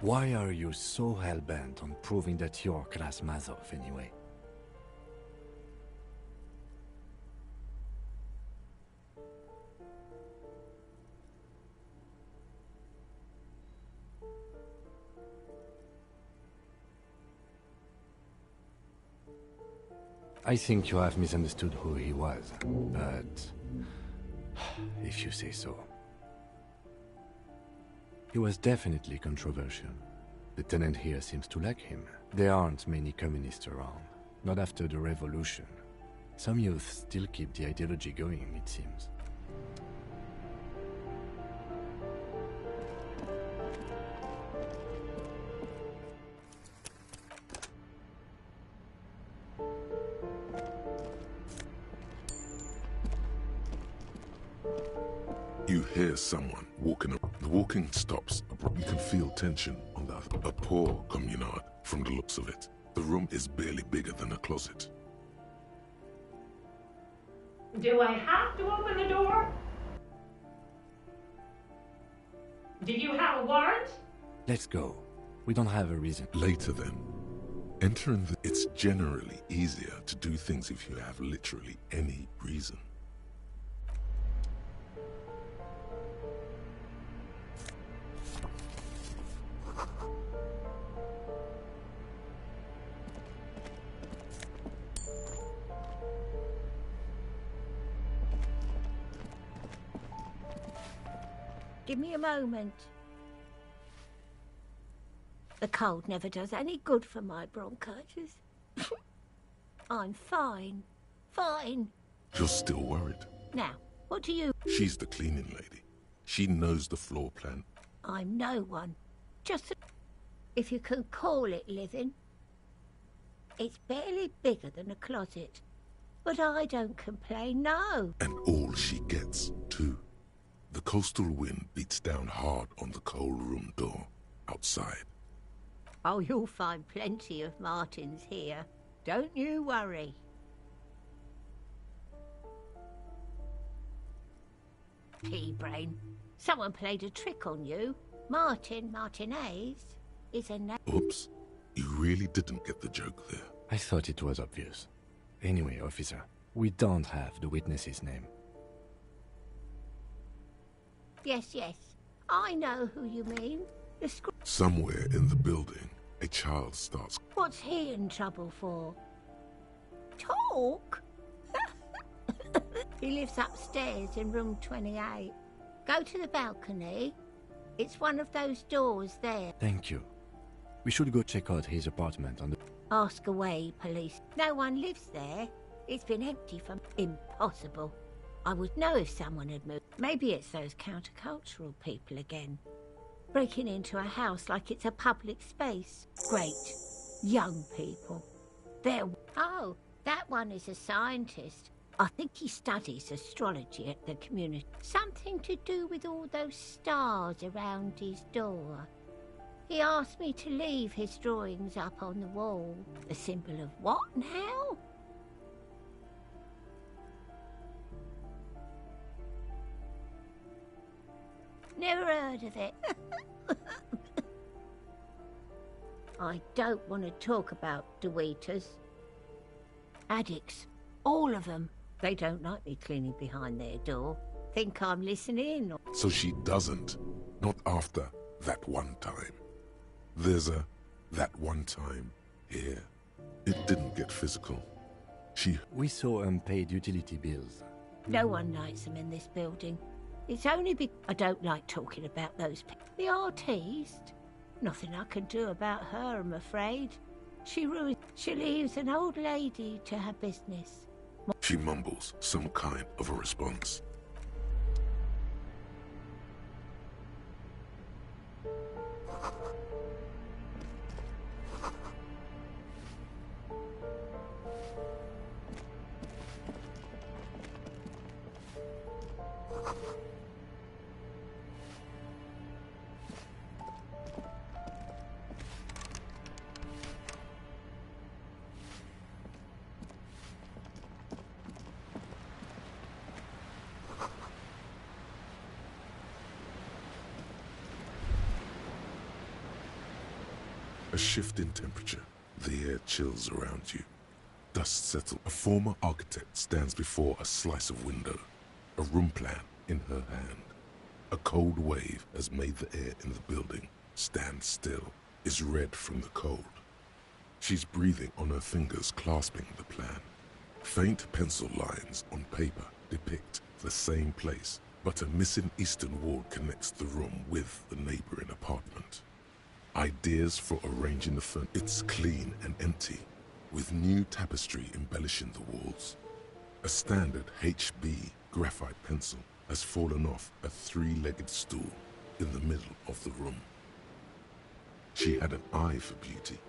Why are you so hell-bent on proving that you're Krasmazov anyway? I think you have misunderstood who he was, but if you say so. He was definitely controversial. The tenant here seems to like him. There aren't many communists around, not after the revolution. Some youth still keep the ideology going, it seems. You hear someone walking. The walking stops. You can feel tension on the other. A poor communard, from the looks of it. The room is barely bigger than a closet. Do I have to open the door? Do you have a warrant? Let's go. We don't have a reason. Later then. Entering the... It's generally easier to do things if you have literally any reason. Give me a moment. The cold never does any good for my bronchitis. I'm fine. Fine. You're still worried. Now, what do you... She's the cleaning lady. She knows the floor plan. I'm no one. Just a... If you can call it living. It's barely bigger than a closet. But I don't complain, no. And all she gets, too. The coastal wind beats down hard on the cold room door outside. Oh, you'll find plenty of Martins here. Don't you worry. Pea-brain. Someone played a trick on you. Martinez, is a name. Oops. You really didn't get the joke there. I thought it was obvious. Anyway, officer, we don't have the witness's name. Yes. I know who you mean. Somewhere in the building, a child starts... What's he in trouble for? Talk? He lives upstairs in room 28. Go to the balcony. It's one of those doors there. Thank you. We should go check out his apartment on the... Ask away, police. No one lives there. It's been empty for... Impossible. I would know if someone had moved. Maybe it's those countercultural people again. Breaking into a house like it's a public space. Great. Young people. They're... Oh, that one is a scientist. I think he studies astrology at the community. Something to do with all those stars around his door. He asked me to leave his drawings up on the wall. A symbol of what now? Never heard of it. I don't want to talk about Deweeters. Addicts. All of them. They don't like me cleaning behind their door. Think I'm listening. So she doesn't. Not after that one time. There's a that one time here. It didn't get physical. We saw unpaid utility bills. No one likes them in this building. It's only because I don't like talking about those people. The artiste. Nothing I can do about her, I'm afraid. She leaves an old lady to her business. She mumbles some kind of a response. A shift in temperature. The air chills around you. Dust settles. A former architect stands before a slice of window. A room plan in her hand. A cold wave has made the air in the building stand still. Is red from the cold. She's breathing on her fingers, clasping the plan. Faint pencil lines on paper depict the same place, but a missing eastern wall connects the room with the neighboring apartment. Ideas for arranging the furniture. It's clean and empty, with new tapestry embellishing the walls. A standard HB graphite pencil has fallen off a three-legged stool in the middle of the room. She had an eye for beauty.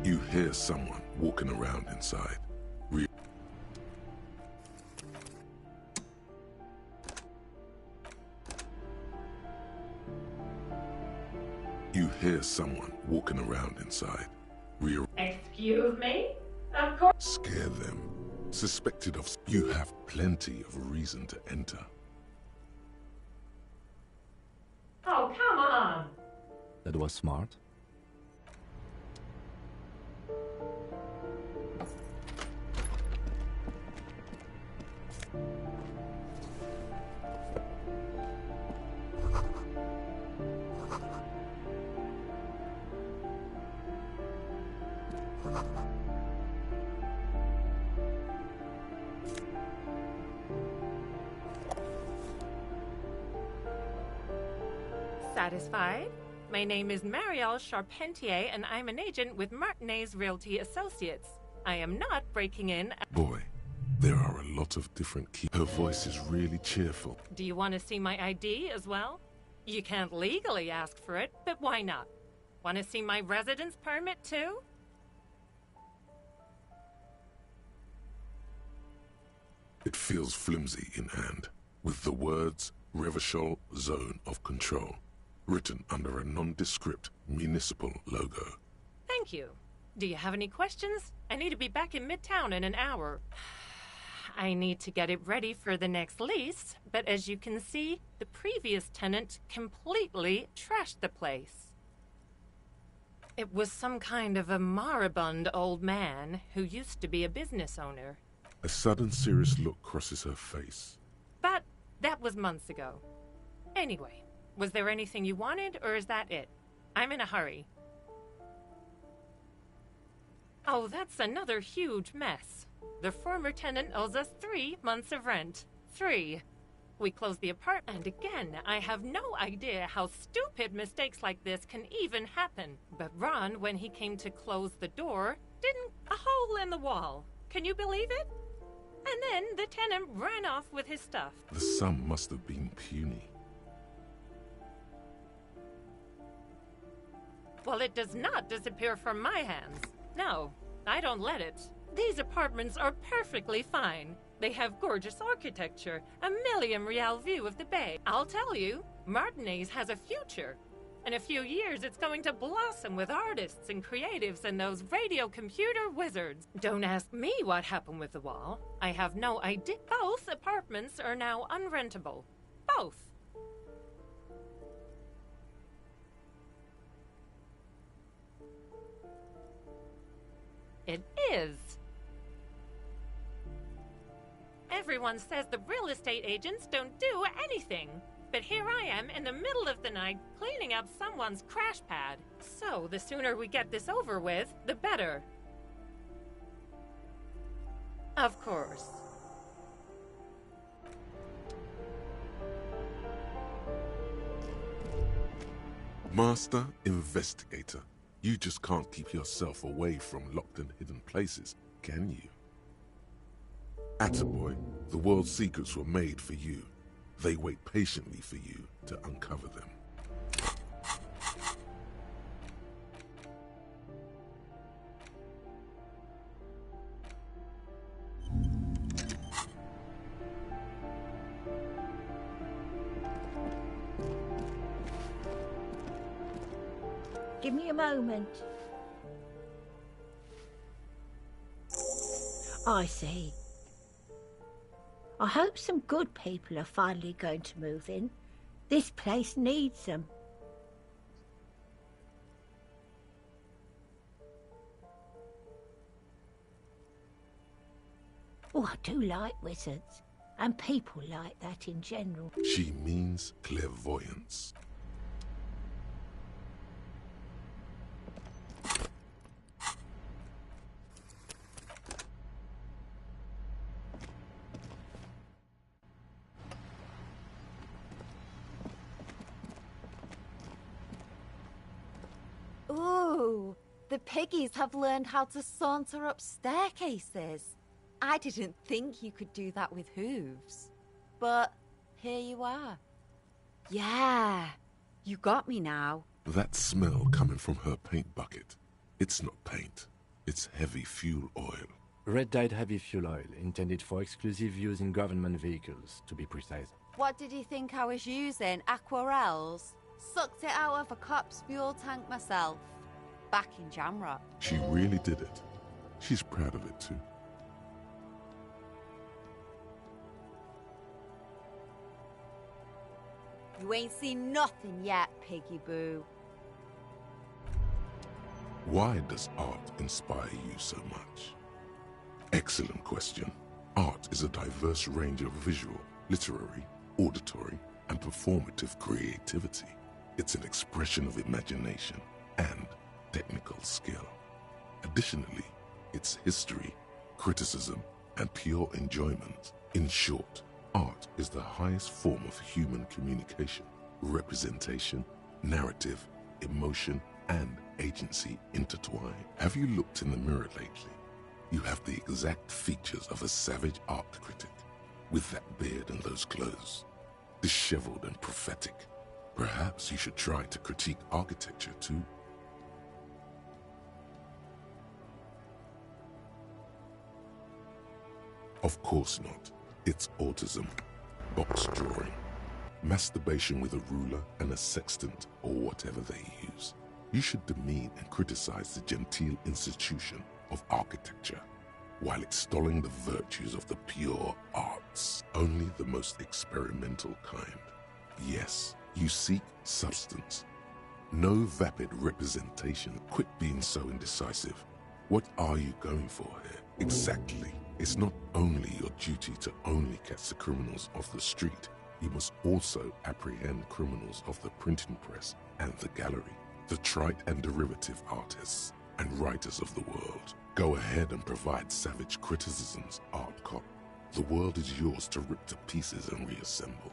You hear someone walking around inside. You hear someone walking around inside. Excuse me? Of course. Scare them. Suspected of... You have plenty of reason to enter. Oh, come on. That was smart. Satisfied? My name is Marielle Charpentier, and I'm an agent with Martinez Realty Associates. I am not breaking in. Boy, there are a lot of different keys. Her voice is really cheerful. Do you want to see my ID as well? You can't legally ask for it, but why not? Want to see my residence permit too? It feels flimsy in hand, with the words Revachol Zone of Control written under a nondescript municipal logo. Thank you. Do you have any questions? I need to be back in Midtown in an hour. I need to get it ready for the next lease, but as you can see, the previous tenant completely trashed the place. It was some kind of a moribund old man who used to be a business owner. A sudden serious look crosses her face. But that was months ago. Anyway, was there anything you wanted, or is that it? I'm in a hurry. Oh, that's another huge mess. The former tenant owes us 3 months of rent. 3. We closed the apartment, and again, I have no idea how stupid mistakes like this can even happen. But Ron, when he came to close the door, didn't a hole in the wall. Can you believe it? And then the tenant ran off with his stuff. The sum must have been puny. Well, it does not disappear from my hands. No, I don't let it. These apartments are perfectly fine. They have gorgeous architecture, a million-real view of the bay. I'll tell you, Martinez has a future. In a few years, it's going to blossom with artists and creatives and those radio computer wizards. Don't ask me what happened with the wall. I have no idea. Both apartments are now unrentable. Both. It is. Everyone says the real estate agents don't do anything. But here I am in the middle of the night cleaning up someone's crash pad. So the sooner we get this over with, the better. Of course. Master Investigator, you just can't keep yourself away from locked and hidden places, can you? Attaboy, the world's secrets were made for you. They wait patiently for you to uncover them. Give me a moment. I see. I hope some good people are finally going to move in. This place needs them. Oh, I do like wizards. And people like that in general. She means clairvoyance. Ooh, the piggies have learned how to saunter up staircases. I didn't think you could do that with hooves. But here you are. Yeah, you got me now. That smell coming from her paint bucket. It's not paint. It's heavy fuel oil. Red-dyed heavy fuel oil, intended for exclusive use in government vehicles, to be precise. What did you think I was using? Aquarels? Sucked it out of a cop's fuel tank myself. Back in Jamrock. She really did it. She's proud of it too. You ain't seen nothing yet, Piggy Boo. Why does art inspire you so much? Excellent question. Art is a diverse range of visual, literary, auditory, and performative creativity. It's an expression of imagination and technical skill. Additionally, it's history, criticism, and pure enjoyment. In short, art is the highest form of human communication, representation, narrative, emotion, and agency intertwined. Have you looked in the mirror lately? You have the exact features of a savage art critic, with that beard and those clothes, disheveled and prophetic. Perhaps you should try to critique architecture too. Of course not. It's autism, box drawing, masturbation with a ruler and a sextant or whatever they use. You should demean and criticize the genteel institution of architecture while extolling the virtues of the pure arts, only the most experimental kind. Yes, you seek substance. No vapid representation. Quit being so indecisive. What are you going for here? Exactly. It's not only your duty to only catch the criminals off the street, you must also apprehend criminals of the printing press and the gallery, the trite and derivative artists and writers of the world. Go ahead and provide savage criticisms, art cop. The world is yours to rip to pieces and reassemble.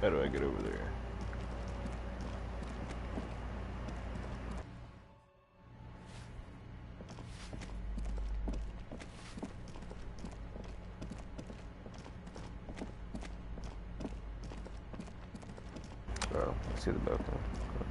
How do I get over there? Oh, I see the balcony. Okay.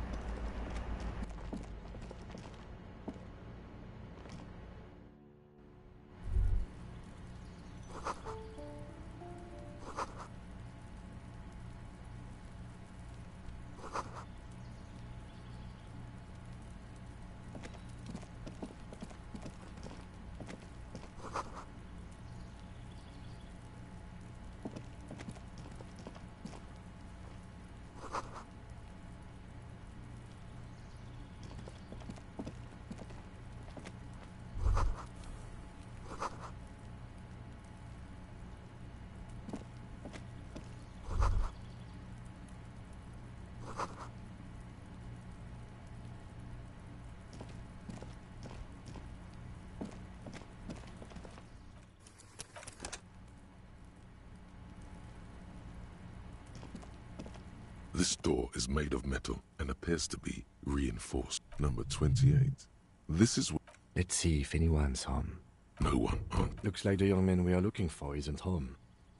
This door is made of metal and appears to be reinforced. Number 28. This is Let's see if anyone's home. No one. Looks like the young man we are looking for isn't home.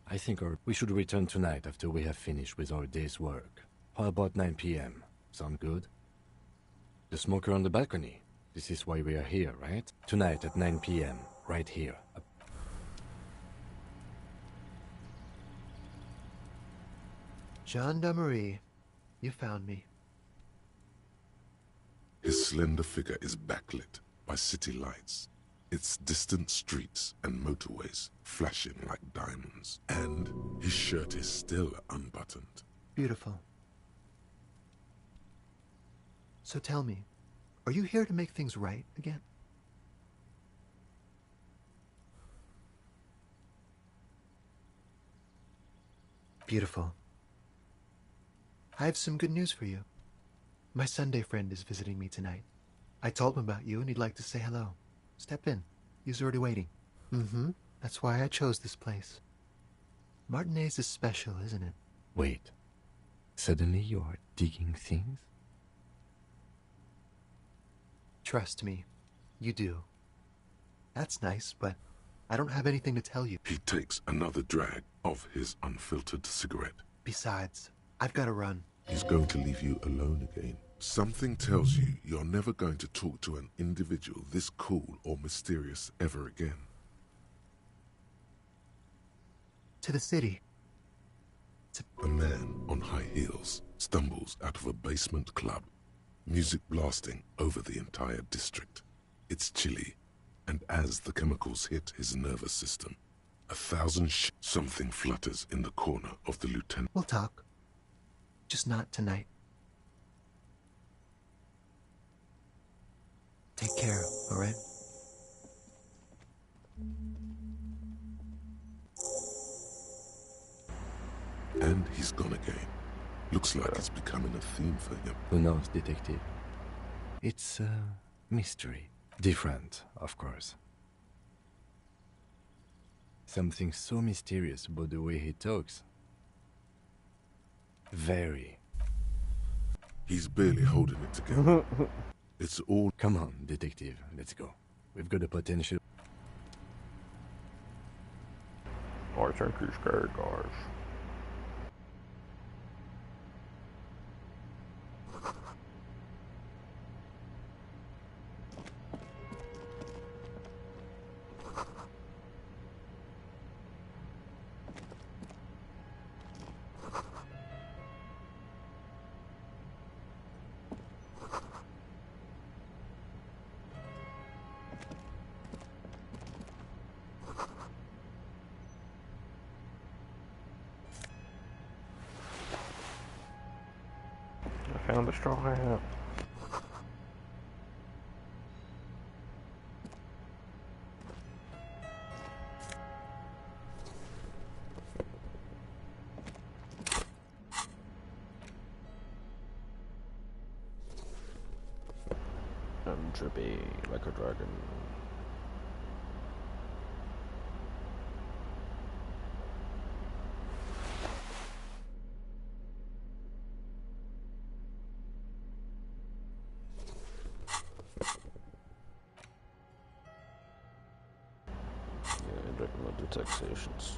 I think we should return tonight after we have finished with our day's work. How about 9 p.m.? Sound good? The smoker on the balcony. This is why we are here, right? Tonight at 9 p.m. Right here. Gendarmerie, you found me. His slender figure is backlit by city lights, its distant streets and motorways flashing like diamonds. And his shirt is still unbuttoned. Beautiful. So tell me, are you here to make things right again? Beautiful. I have some good news for you. My Sunday friend is visiting me tonight. I told him about you and he'd like to say hello. Step in. He's already waiting. Mm-hmm. That's why I chose this place. Martinez is special, isn't it? Wait. Suddenly you are digging things? Trust me, you do. That's nice, but I don't have anything to tell you. He takes another drag of his unfiltered cigarette. Besides, I've got to run. He's going to leave you alone again. Something tells you you're never going to talk to an individual this cool or mysterious ever again. To the city. A man on high heels stumbles out of a basement club, music blasting over the entire district. It's chilly, and as the chemicals hit his nervous system, something flutters in the corner of the lieutenant. We'll talk. Just not tonight. Take care, all right? And he's gone again. Looks like it's becoming a theme for him. Who knows, detective? It's a mystery. Different, of course. Something so mysterious about the way he talks. Very. He's barely holding it together. It's all... Come on, detective. Let's go. We've got the potential. I think he's scared, guys. I found a straw hat. I'm drippy like a dragon. predicament detection 6.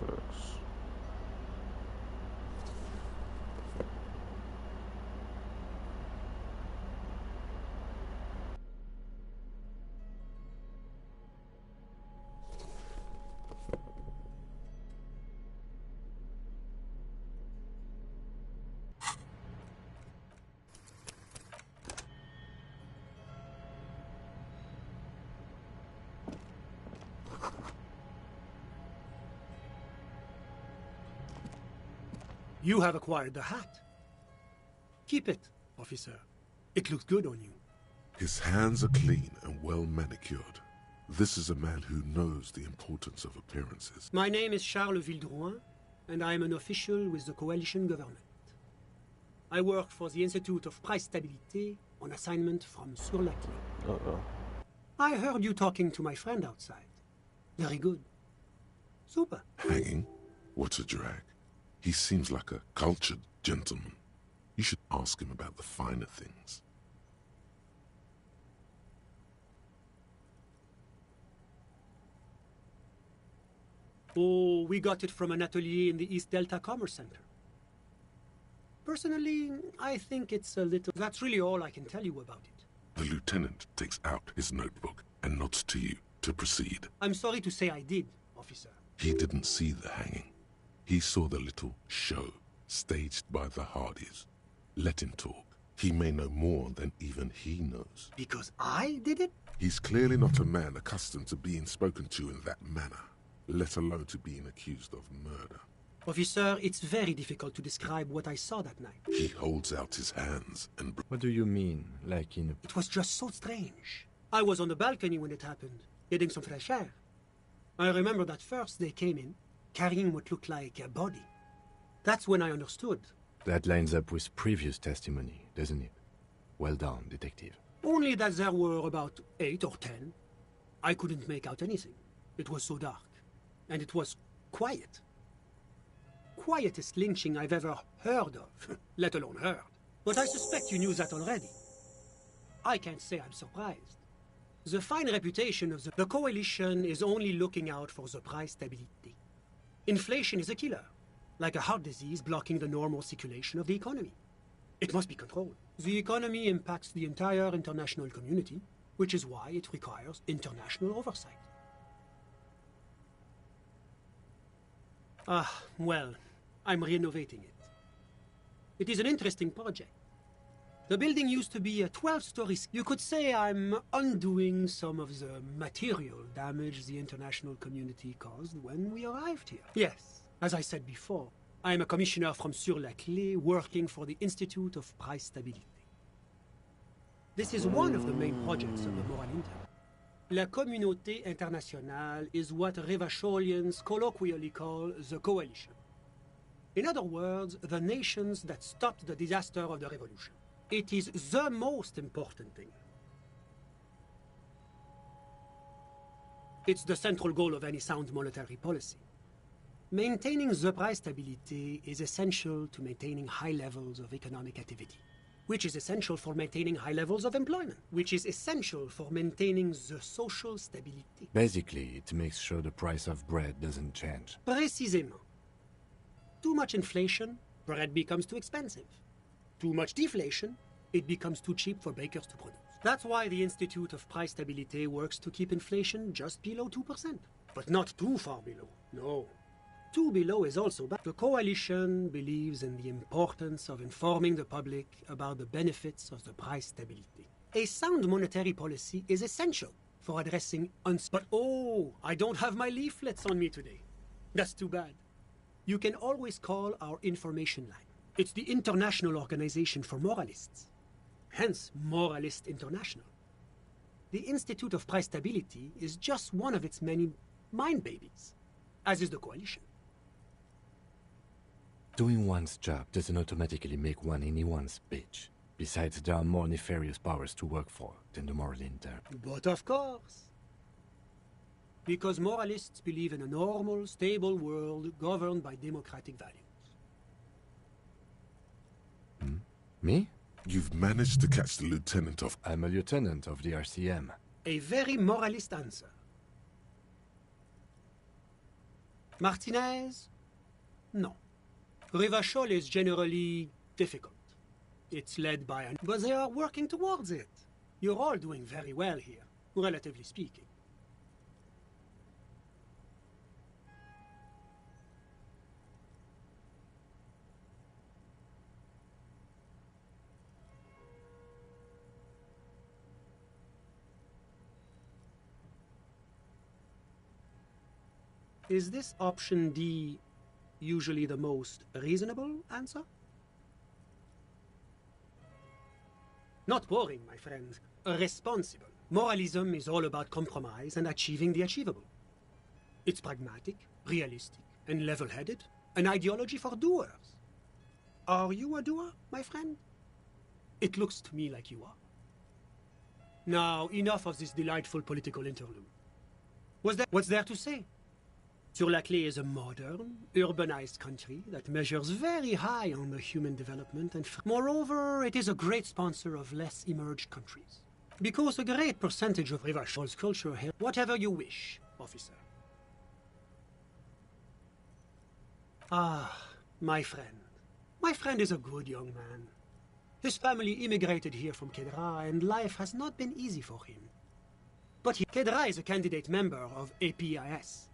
You have acquired the hat. Keep it, officer. It looks good on you. His hands are clean and well manicured. This is a man who knows the importance of appearances. My name is Charles Vildrouin, and I am an official with the coalition government. I work for the Institute of Price Stabilité on assignment from Sur-la-Clé. Uh-oh. I heard you talking to my friend outside. Very good. Super. Hanging? What a drag. He seems like a cultured gentleman. You should ask him about the finer things. Oh, we got it from an atelier in the East Delta Commerce Center. Personally, I think it's a little... That's really all I can tell you about it. The lieutenant takes out his notebook and nods to you to proceed. I'm sorry to say I did, officer. He didn't see the hanging. He saw the little show staged by the Hardys. Let him talk. He may know more than even he knows. Because I did it? He's clearly not a man accustomed to being spoken to in that manner, let alone to being accused of murder. Officer, it's very difficult to describe what I saw that night. He holds out his hands and... What do you mean, like in a... It was just so strange. I was on the balcony when it happened, getting some fresh air. I remember that first they came in, carrying what looked like a body. That's when I understood. That lines up with previous testimony, doesn't it? Well done, detective. Only that there were about 8 or 10. I couldn't make out anything. It was so dark. And it was quiet. Quietest lynching I've ever heard of, let alone heard. But I suspect you knew that already. I can't say I'm surprised. The fine reputation of the coalition is only looking out for the price stability. Inflation is a killer, like a heart disease blocking the normal circulation of the economy. It must be controlled. The economy impacts the entire international community, which is why it requires international oversight. Well, I'm renovating it. It is an interesting project. The building used to be a 12-story... You could say I'm undoing some of the material damage the international community caused when we arrived here. Yes, as I said before, I am a commissioner from Sur-la-Clé working for the Institute of Price Stability. This is one of the main projects of the Moral Inter. La Communauté Internationale is what Revacholians colloquially call the coalition. In other words, the nations that stopped the disaster of the revolution. It is the most important thing. It's the central goal of any sound monetary policy. Maintaining the price stability is essential to maintaining high levels of economic activity, which is essential for maintaining high levels of employment, which is essential for maintaining the social stability. Basically, it makes sure the price of bread doesn't change. Précisément. Too much inflation, bread becomes too expensive. Too much deflation, it becomes too cheap for bakers to produce. That's why the Institute of Price Stability works to keep inflation just below 2%. But not too far below, no. Too below is also bad. The coalition believes in the importance of informing the public about the benefits of the price stability. A sound monetary policy is essential for addressing But oh, I don't have my leaflets on me today. That's too bad. You can always call our information line. It's the International Organization for Moralists. Hence, Moralist International. The Institute of Price Stability is just one of its many mind babies, as is the coalition. Doing one's job doesn't automatically make one anyone's bitch. Besides, there are more nefarious powers to work for than the Moral Inter. But of course. Because moralists believe in a normal, stable world governed by democratic values. Me? You've managed to catch the lieutenant of... I'm a lieutenant of the RCM. A very moralist answer. Martinez? No. Revachol is generally difficult. It's led by an... But they are working towards it. You're all doing very well here, relatively speaking. Is this option D usually the most reasonable answer? Not boring, my friend. Responsible. Moralism is all about compromise and achieving the achievable. It's pragmatic, realistic, and level-headed. An ideology for doers. Are you a doer, my friend? It looks to me like you are. Now, enough of this delightful political interlude. What's there to say? Sur-la-Clé is a modern, urbanized country that measures very high on the human development and moreover, it is a great sponsor of less emerged countries. Because a great percentage of Revachol's culture here, whatever you wish, officer. Ah, my friend. My friend is a good young man. His family immigrated here from Kedra and life has not been easy for him. But Kedra is a candidate member of APIS.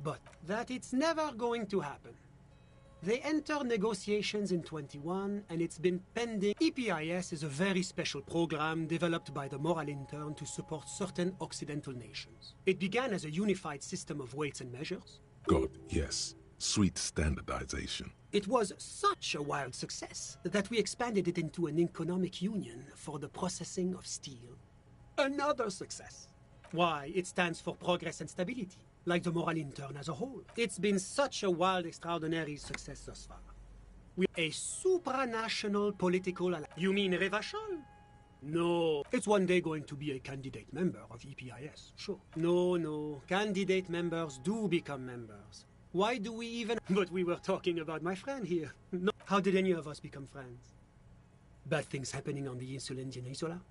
But that it's never going to happen. They entered negotiations in 21 and it's been pending. EPIS is a very special program developed by the Moral Intern to support certain Occidental nations. It began as a unified system of weights and measures. God, yes. Sweet standardization. It was such a wild success that we expanded it into an economic union for the processing of steel. Another success. Why, it stands for progress and stability. Like the Moral Intern as a whole. It's been such a wild, extraordinary success thus far. We're a supranational political alliance. You mean Revachol? No. It's one day going to be a candidate member of EPIS, sure. No. Candidate members do become members. Why do we even... But we were talking about my friend here. No. How did any of us become friends? Bad things happening on the Insulindian Isola?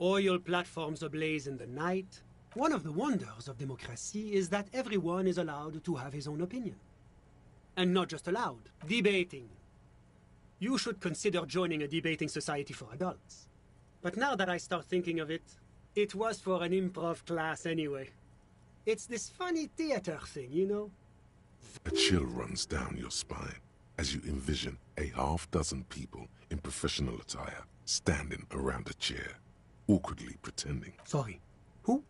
Oil platforms ablaze in the night? One of the wonders of democracy is that everyone is allowed to have his own opinion. And not just allowed, debating. You should consider joining a debating society for adults. But now that I start thinking of it, it was for an improv class anyway. It's this funny theater thing, you know? A chill runs down your spine as you envision a half-dozen people in professional attire standing around a chair, awkwardly pretending. Sorry, who?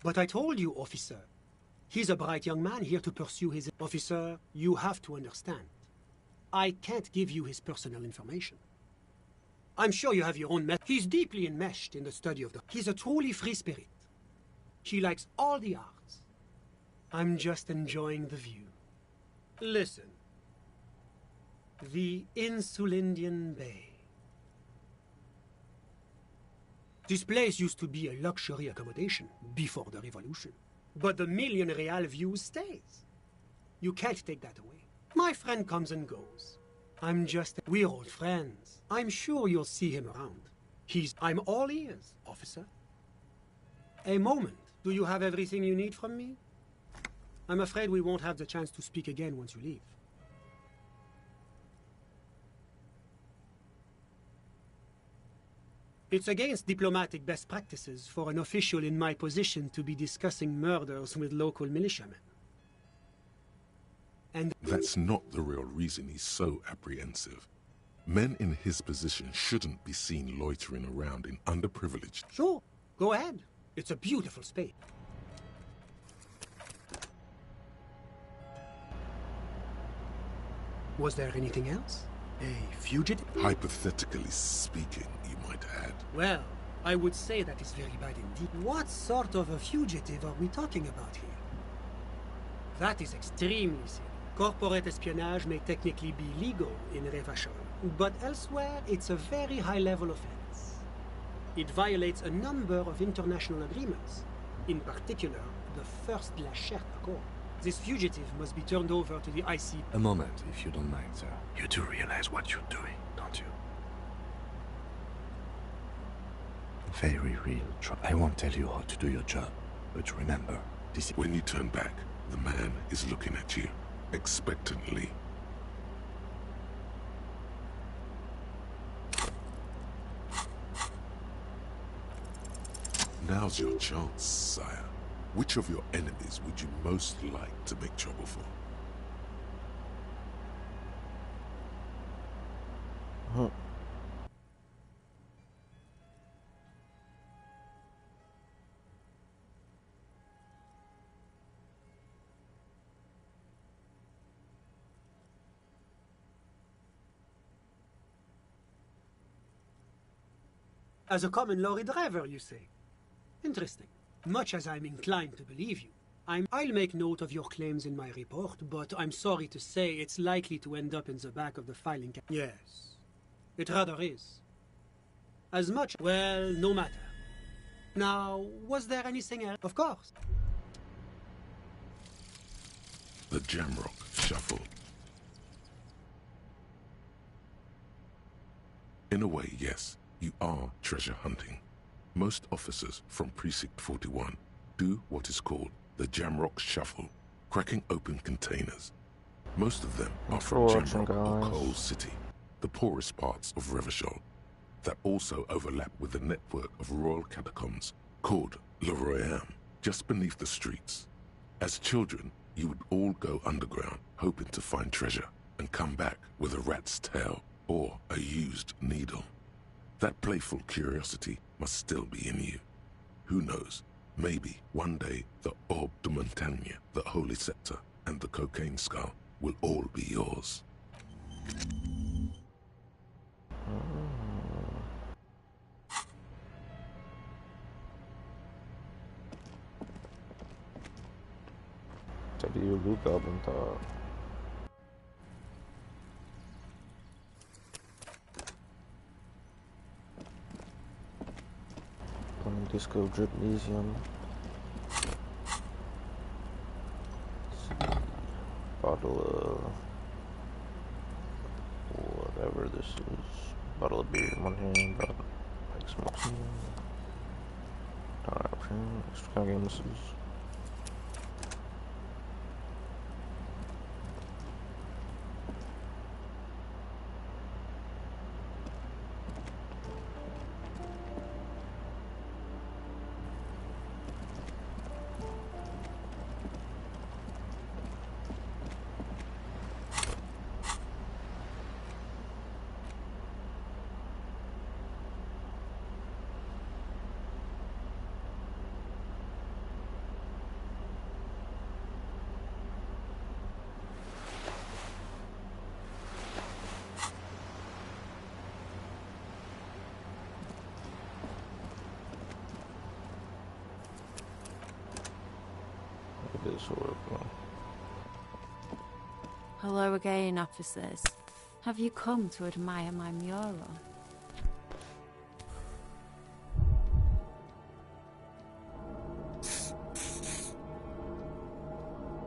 But I told you, officer. He's a bright young man here to pursue his... Officer, you have to understand. I can't give you his personal information. I'm sure you have your own He's deeply enmeshed in the study of the... He's a truly free spirit. He likes all the arts. I'm just enjoying the view. Listen. The Insulindian Bay. This place used to be a luxury accommodation before the revolution. But the million real view stays. You can't take that away. My friend comes and goes. We're old friends. I'm sure you'll see him around. I'm all ears, officer. A moment. Do you have everything you need from me? I'm afraid we won't have the chance to speak again once you leave. It's against diplomatic best practices for an official in my position to be discussing murders with local militiamen. And that's not the real reason he's so apprehensive. Men in his position shouldn't be seen loitering around in underprivileged... Sure, go ahead. It's a beautiful space. Was there anything else? A fugitive? Hypothetically speaking, you might add. Well, I would say that is very bad indeed. What sort of a fugitive are we talking about here? That is extremely serious. Corporate espionage may technically be legal in Revachol, but elsewhere it's a very high-level offense. It violates a number of international agreements, in particular the First La Charte Accord. This fugitive must be turned over to the IC... A moment, if you don't mind, sir. You do realize what you're doing, don't you? Very real trouble. I won't tell you how to do your job, but remember, When you turn back, the man is looking at you, expectantly. Now's your chance, sire. Which of your enemies would you most like to make trouble for? As a common lorry driver, you say? Interesting. Much as I'm inclined to believe you, I'll make note of your claims in my report, but I'm sorry to say it's likely to end up in the back of the filing cabinet. Yes, it rather is. As much... well, no matter. Now, was there anything else? Of course. The Jamrock Shuffle. In a way, yes, you are treasure hunting. Most officers from Precinct 41 do what is called the Jamrock Shuffle, cracking open containers. Most of them are from Jamrock or Coal City, the poorest parts of Revachol, that also overlap with the network of royal catacombs called Le Royaume, just beneath the streets. As children, you would all go underground, hoping to find treasure, and come back with a rat's tail or a used needle. That playful curiosity must still be in you. Who knows, maybe one day the Orbe de Montagne, the Holy Scepter, and the Cocaine Skull will all be yours. Tadi lupa bentar. Disco Drip Elysium. Bottle of whatever this is. Bottle of beer in one hand, but like smoking. Option. Extra game this is. Hello again, officers. Have you come to admire my mural?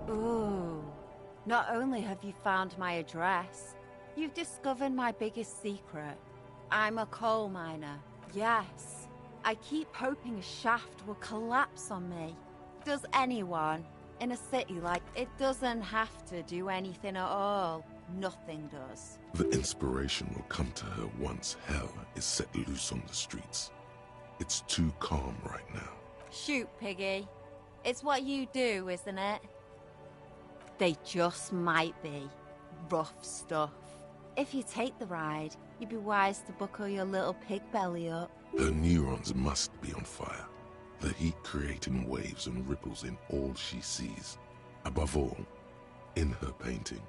Ooh. Not only have you found my address, you've discovered my biggest secret. I'm a coal miner. Yes. I keep hoping a shaft will collapse on me. Does anyone in a city like it doesn't have to do anything at all? Nothing does. The inspiration will come to her once hell is set loose on the streets. It's too calm right now. Shoot, Piggy. It's what you do, isn't it? They just might be. Rough stuff. If you take the ride, you'd be wise to buckle your little pig belly up. Her neurons must be on fire. The heat creating waves and ripples in all she sees. Above all, in her painting.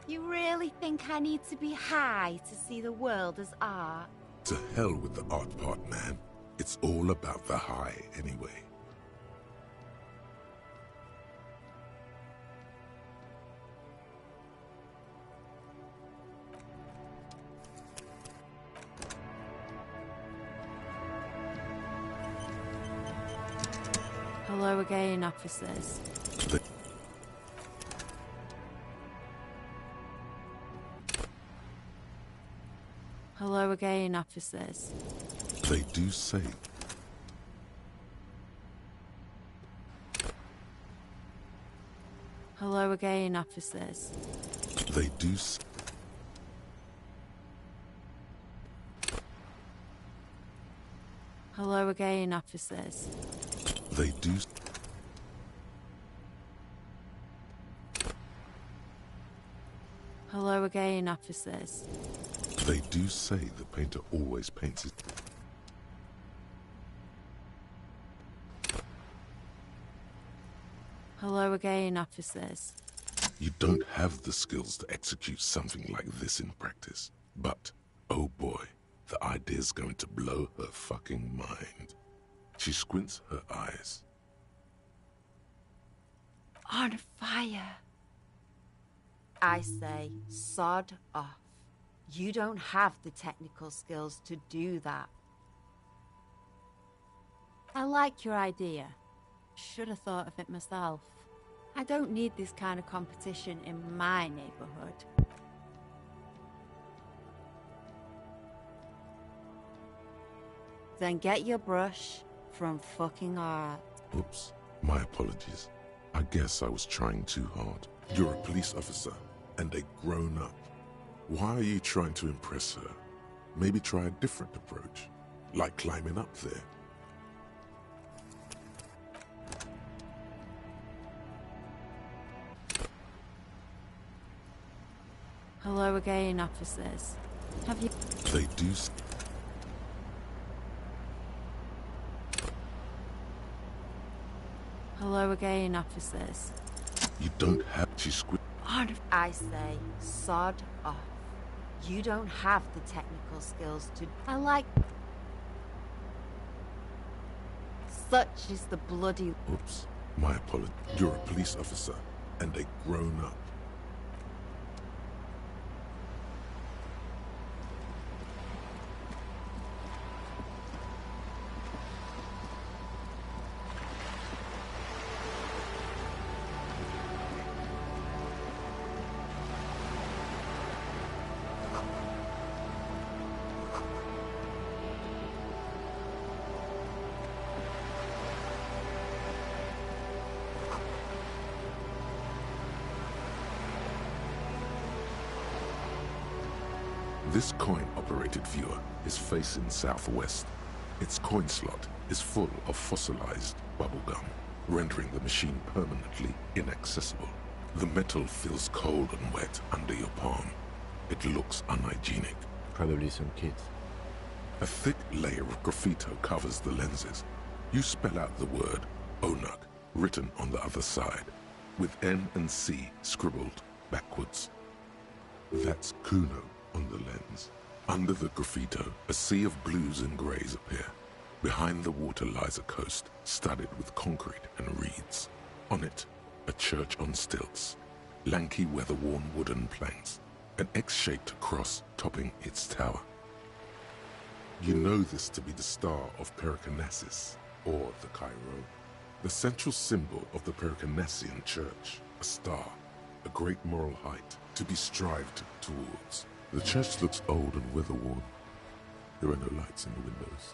You really think I need to be high to see the world as art? To hell with the art part, man. It's all about the high, anyway. Hello again, officers. Hello again, officers. They do say Hello again, officers. They do. Hello again, officers. They do. Hello again, officers. They do say the painter always paints his. Hello again, officers. You don't have the skills to execute something like this in practice. But, oh boy, the idea's going to blow her fucking mind. She squints her eyes. On fire. I say, sod off. You don't have the technical skills to do that. I like your idea. Should have thought of it myself. I don't need this kind of competition in my neighborhood. Then get your brush from fucking art. Oops, my apologies. I guess I was trying too hard. You're a police officer, and a grown-up. Why are you trying to impress her? Maybe try a different approach, like climbing up there. Hello again, officers. Have you... They do... Hello again, officers. You don't have to squid. I say, sod off. You don't have the technical skills to... I like... Such is the bloody... Oops, my apologies. You're a police officer, and a grown-up. This coin-operated viewer is facing southwest. Its coin slot is full of fossilized bubblegum, rendering the machine permanently inaccessible. The metal feels cold and wet under your palm. It looks unhygienic. Probably some kids. A thick layer of graffito covers the lenses. You spell out the word Onuk written on the other side, with N and C scribbled backwards. That's Kuno on the lens. Under the graffito, a sea of blues and greys appear. Behind the water lies a coast, studded with concrete and reeds. On it, a church on stilts, lanky weather-worn wooden planks, an X-shaped cross topping its tower. You know this to be the Star of Pericarnassus, or the Cairo, the central symbol of the Pericarnassian Church, a star, a great moral height to be strived towards. The church looks old and weather-worn. There are no lights in the windows.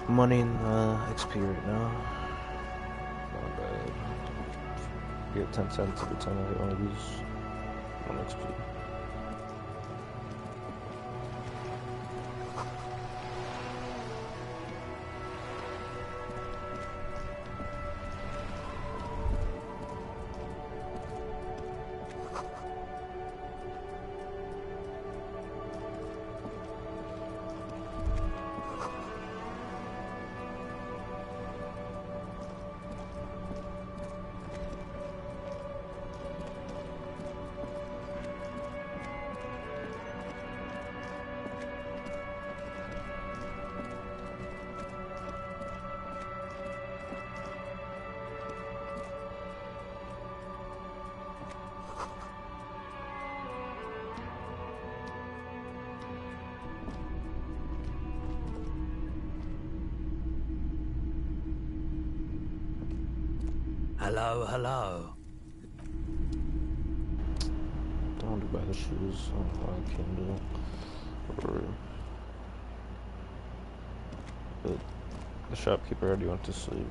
I'm running XP right now. Not bad. Get 10 cents every time I hit one of these on XP. Hello, hello. Don't want to buy the shoes. I don't know what I can do. But the shopkeeper already went to sleep.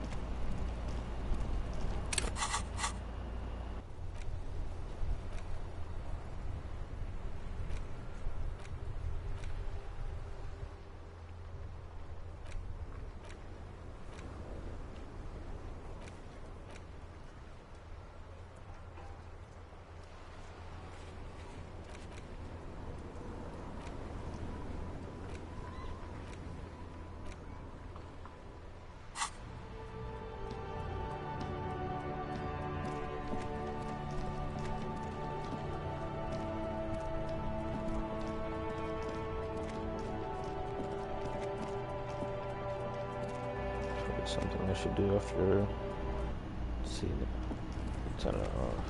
Something I should do after seeing the lieutenant off.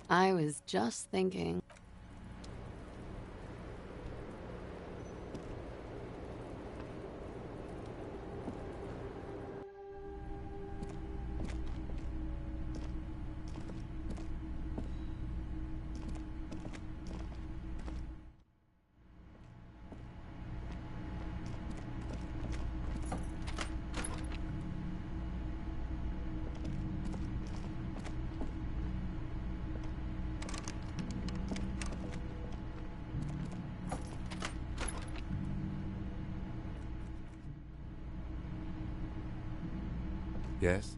I was just thinking. Yes?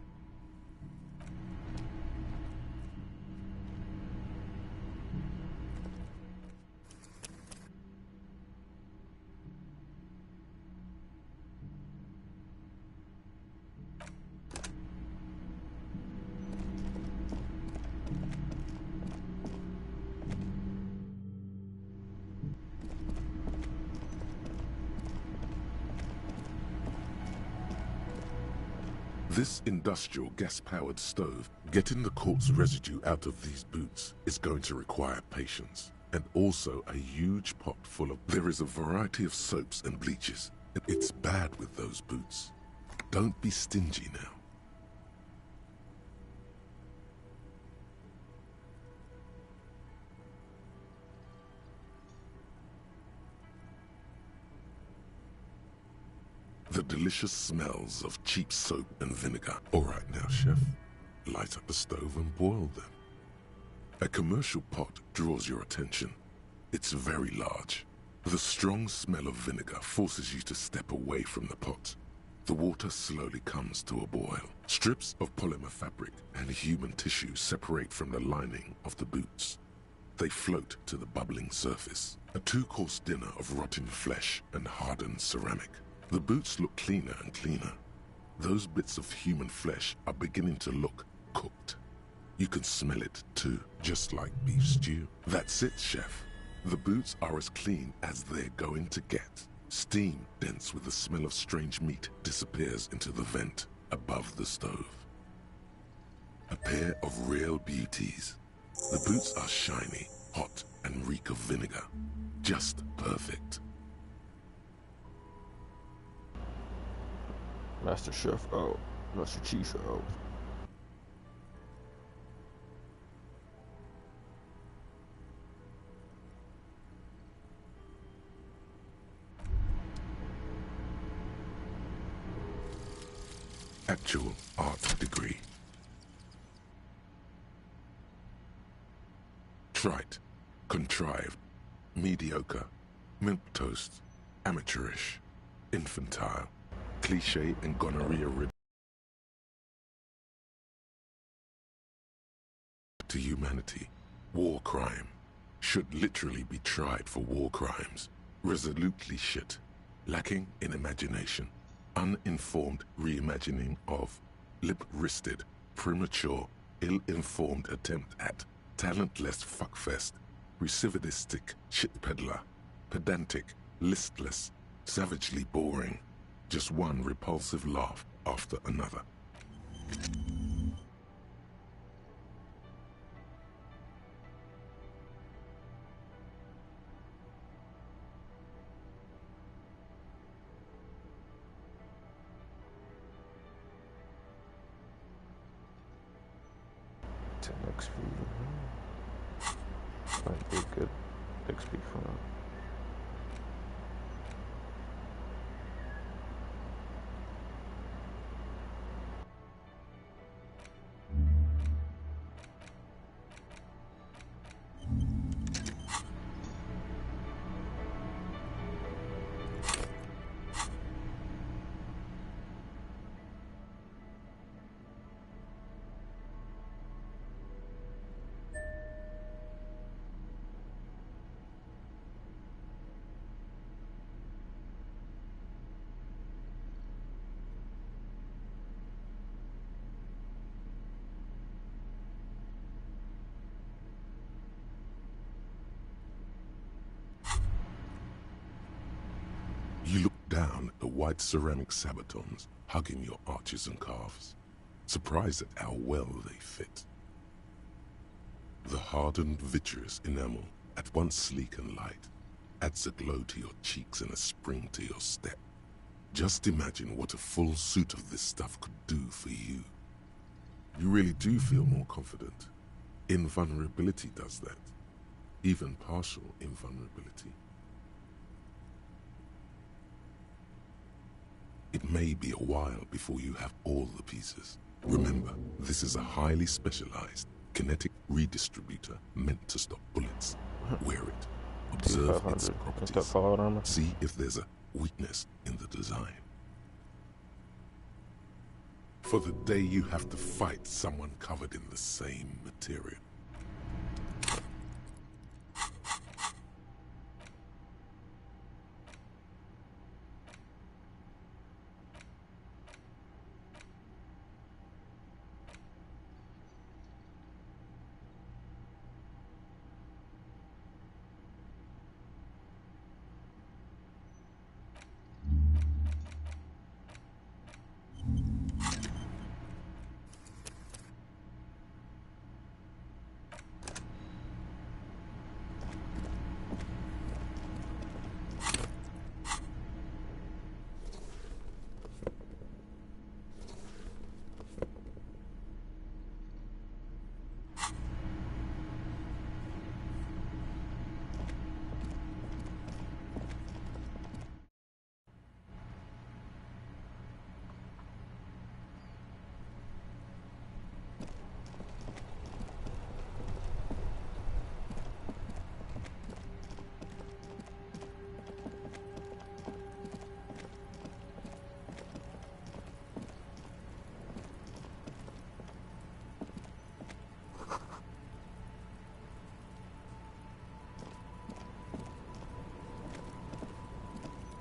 This industrial gas-powered stove, getting the corpse residue out of these boots is going to require patience. And also a huge pot full of... There is a variety of soaps and bleaches. It's bad with those boots. Don't be stingy now. The delicious smells of cheap soap and vinegar. All right now, chef. Light up the stove and boil them. A commercial pot draws your attention. It's very large. The strong smell of vinegar forces you to step away from the pot. The water slowly comes to a boil. Strips of polymer fabric and human tissue separate from the lining of the boots. They float to the bubbling surface. A two-course dinner of rotten flesh and hardened ceramic. The boots look cleaner and cleaner. Those bits of human flesh are beginning to look cooked. You can smell it too, just like beef stew. That's it, chef. The boots are as clean as they're going to get. Steam, dense with the smell of strange meat, disappears into the vent above the stove. A pair of real beauties. The boots are shiny, hot, and reek of vinegar. Just perfect. Master Chef out. Master Chief out. Actual art degree. Trite, contrived, mediocre, milquetoast, amateurish, infantile, cliché and gonorrhea rid to humanity. War crime. Should literally be tried for war crimes. Resolutely shit. Lacking in imagination. Uninformed reimagining of lip-wristed, premature, ill-informed attempt at talentless fuckfest, recidivistic shit peddler, pedantic, listless, savagely boring. Just one repulsive laugh after another. XP. Might be a good XP for now. You look down at the white ceramic sabatons hugging your arches and calves, surprised at how well they fit. The hardened vitreous enamel, at once sleek and light, adds a glow to your cheeks and a spring to your step. Just imagine what a full suit of this stuff could do for you. You really do feel more confident. Invulnerability does that. Even partial invulnerability. It may be a while before you have all the pieces. Remember, this is a highly specialized kinetic redistributor meant to stop bullets. Wear it. Observe its properties. See if there's a weakness in the design. For the day you have to fight someone covered in the same material.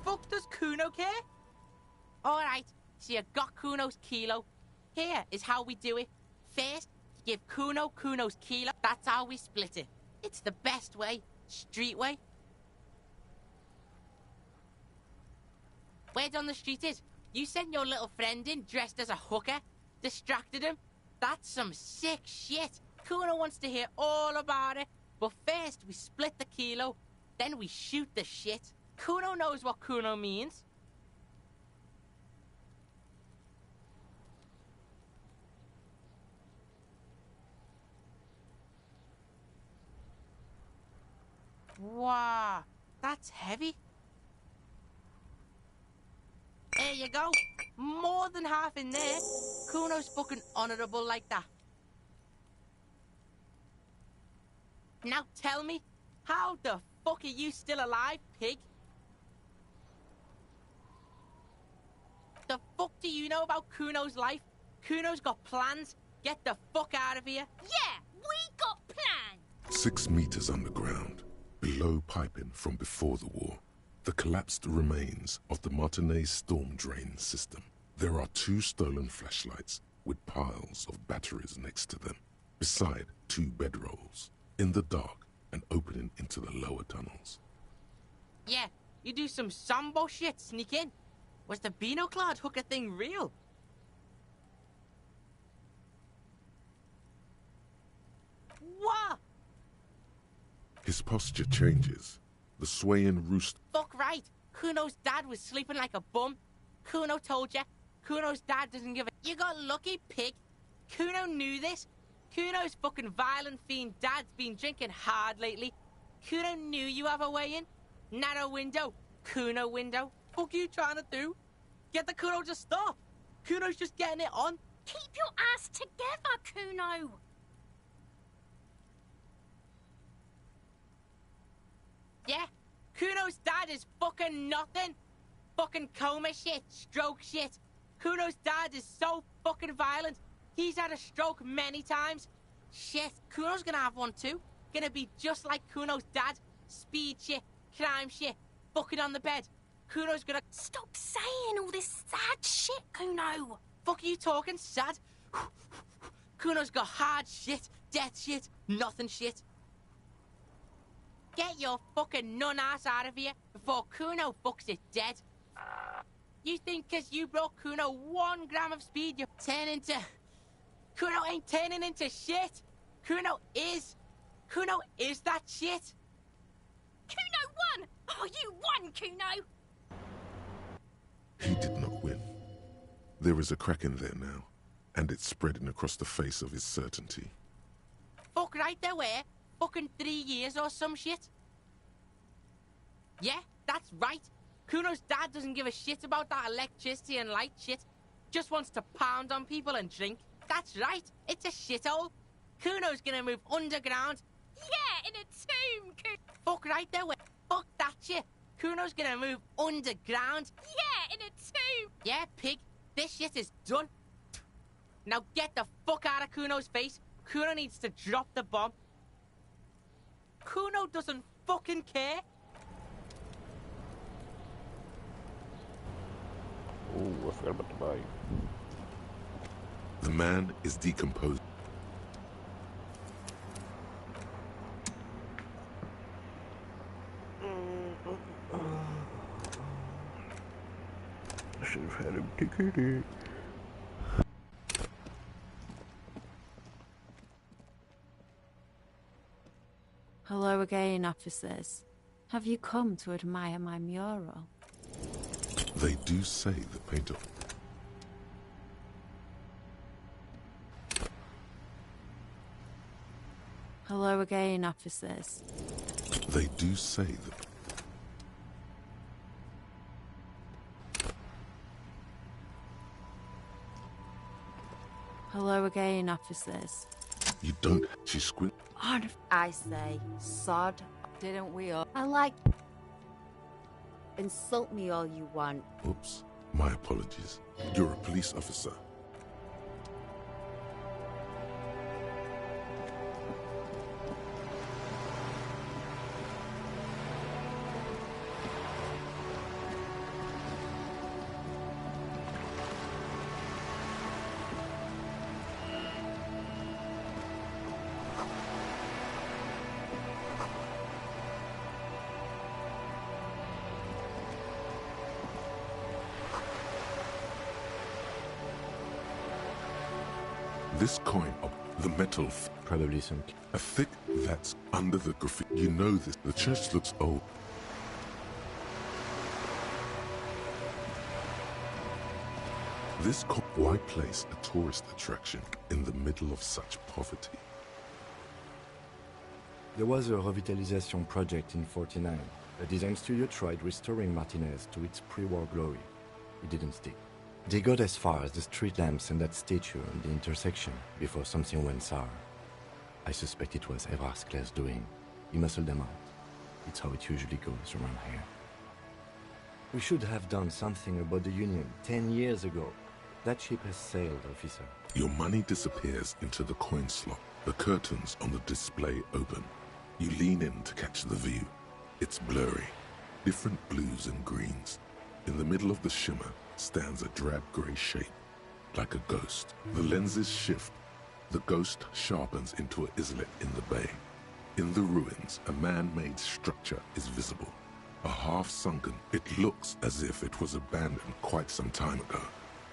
Fuck does Kuno care? Alright, so you got Kuno's kilo. Here is how we do it. First, give Kuno Kuno's kilo. That's how we split it. It's the best way. Street way. Word on the street is, you sent your little friend in dressed as a hooker, distracted him. That's some sick shit. Kuno wants to hear all about it. But first, we split the kilo, then we shoot the shit. Kuno knows what Kuno means. Wow, that's heavy. There you go. More than half in there. Kuno's fucking honorable like that. Now tell me, how the fuck are you still alive, pig? The fuck do you know about Kuno's life? Kuno's got plans. Get the fuck out of here. Yeah, we got plans. 6 meters underground, below piping from before the war, the collapsed remains of the Martinez storm drain system. There are 2 stolen flashlights with piles of batteries next to them. Beside 2 bedrolls, in the dark and opening into the lower tunnels. Yeah, you do some Sambo shit, sneak in. Was the Beano-clad hooker thing real? What? His posture changes. The swaying roost. Fuck right. Kuno's dad was sleeping like a bum. Kuno told ya. Kuno's dad doesn't give a... You got lucky, pig. Kuno knew this. Kuno's fucking violent fiend dad's been drinking hard lately. Kuno knew you have a way in. Narrow window. Kuno window. Fuck you trying to do? Get the Kuno to stop. Kuno's just getting it on. Keep your ass together, Kuno! Yeah? Kuno's dad is fucking nothing. Fucking coma shit, stroke shit. Kuno's dad is so fucking violent. He's had a stroke many times. Shit, Kuno's gonna have one too. Gonna be just like Kuno's dad. Speed shit, crime shit, fucking on the bed. Kuno's gonna... Stop saying all this sad shit, Kuno! Fuck are you talking sad? Kuno's got hard shit, death shit, nothing shit. Get your fucking nun ass out of here before Kuno fucks it dead. You think 'cause you brought Kuno 1 gram of speed, you turn into... Kuno ain't turning into shit. Kuno is that shit. Kuno won! Oh, you won, Kuno! He did not win. There is a crack in there now, and it's spreading across the face of his certainty. Fuck right there were. Fucking 3 years or some shit. Yeah, that's right. Kuno's dad doesn't give a shit about that electricity and light shit. Just wants to pound on people and drink. That's right. It's a shithole. Kuno's gonna move underground. Yeah, in a tomb, Kuno. Fuck right there were. Fuck that shit. Kuno's gonna move underground. Yeah, in a tomb. Yeah, pig. This shit is done. Now get the fuck out of Kuno's face. Kuno needs to drop the bomb. Kuno doesn't fucking care. Oh, I forgot about the bike. The man is decomposed. I should have had him ticket it. Hello again, officers. Have you come to admire my mural? They do say the painter. Hello again, officers. They do say the... Hello again, officers. You don't... She squint... I say, sod, didn't we all? I like... Insult me all you want. Oops. My apologies. You're a police officer. This coin of the metal... Probably some... A thick that's under the graffiti. You know this. The church looks old. This why place a tourist attraction in the middle of such poverty? There was a revitalization project in '49. A design studio tried restoring Martinez to its pre-war glory. It didn't stick. They got as far as the street lamps and that statue on the intersection before something went sour. I suspect it was Evrard's class doing. He muscled them out. It's how it usually goes around here. We should have done something about the Union 10 years ago. That ship has sailed, officer. Your money disappears into the coin slot. The curtains on the display open. You lean in to catch the view. It's blurry. Different blues and greens. In the middle of the shimmer stands a drab grey shape, like a ghost. The lenses shift. The ghost sharpens into an islet in the bay. In the ruins, a man-made structure is visible. A half-sunken, it looks as if it was abandoned quite some time ago.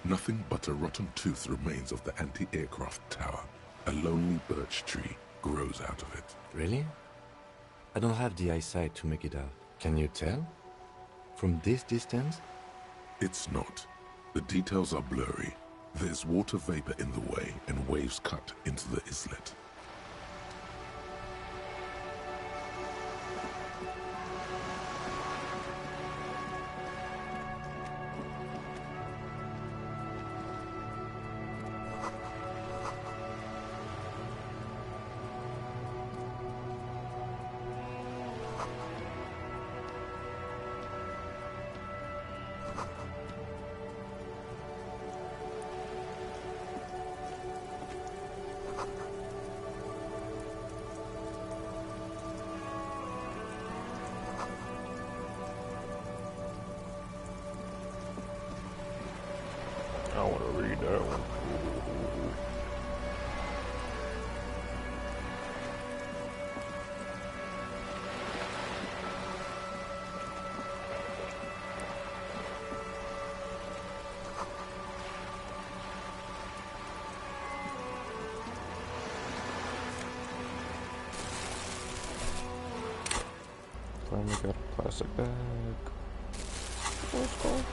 Nothing but a rotten tooth remains of the anti-aircraft tower. A lonely birch tree grows out of it. Really? I don't have the eyesight to make it out. Can you tell? From this distance? It's not. The details are blurry. There's water vapor in the way and waves cut into the islet. I want to read that one. Finally got a plastic bag. Let's go.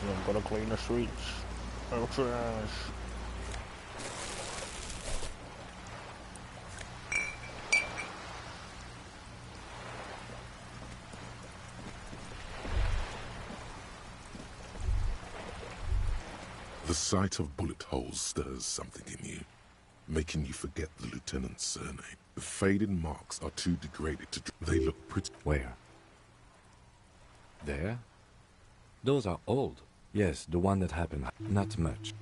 I'm gonna clean the streets. No trash. The sight of bullet holes stirs something in you, making you forget the lieutenant's surname. The faded marks are too degraded to... They look pretty... Where? There? Those are old. Yes, the one that happened. Not much.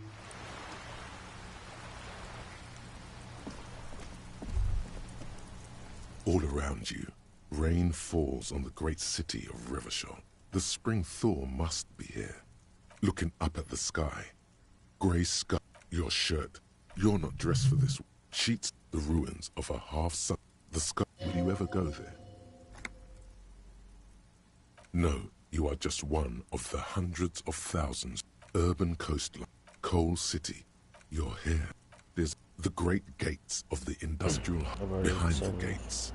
All around you, rain falls on the great city of Revachol. The spring thaw must be here. Looking up at the sky. Grey sky, your shirt. You're not dressed for this. Sheets, the ruins of a half-sun. The sky. Will you ever go there? No, you are just one of the hundreds of thousands. Urban coastline, coal city. Your hair. There's the great gates of the industrial hub. Behind the gates.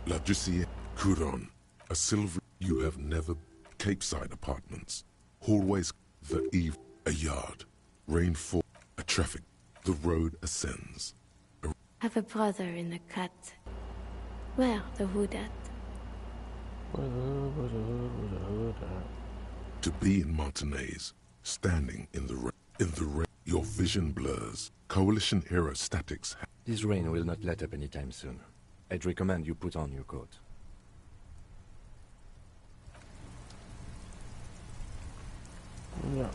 La Ducier, Couron, a silver. You have never. Capeside apartments. Hallways, the eve, a yard. Rainfall, a traffic. The road ascends. Have a brother in the cut. Where the hood at? To be in Martinez, standing in the rain, your vision blurs. Coalition era statics. This rain will not let up anytime soon. I'd recommend you put on your coat. Yeah.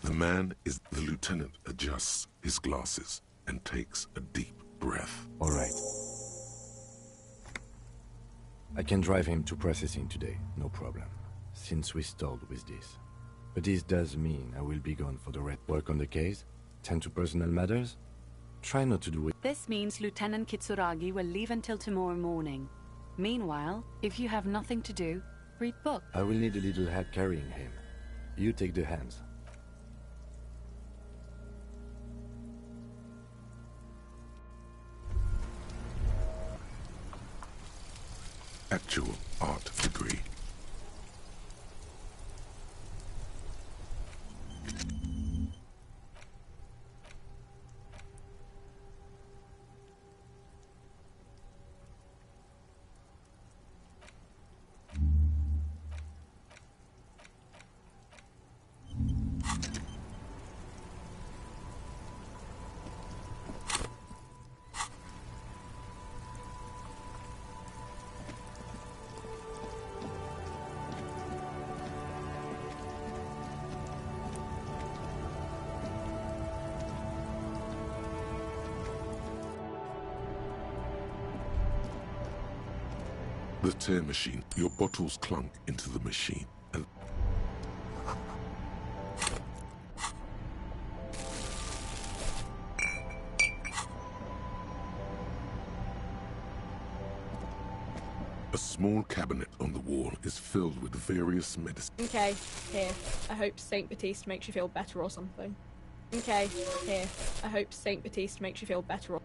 The man is the lieutenant, a adjusts his glasses and takes a deep breath. All right. I can drive him to processing today, no problem, since we stalled with this. But this does mean I will be gone for the rest. Work on the case, tend to personal matters, try not to do it. This means Lieutenant Kitsuragi will leave until tomorrow morning. Meanwhile, if you have nothing to do, read books. I will need a little help carrying him. You take the hands. Actual art degree. The tear machine. Your bottles clunk into the machine and a small cabinet on the wall is filled with various medicines. Okay, here. I hope Saint Baptiste makes you feel better or something. Okay, here. I hope Saint Baptiste makes you feel better or...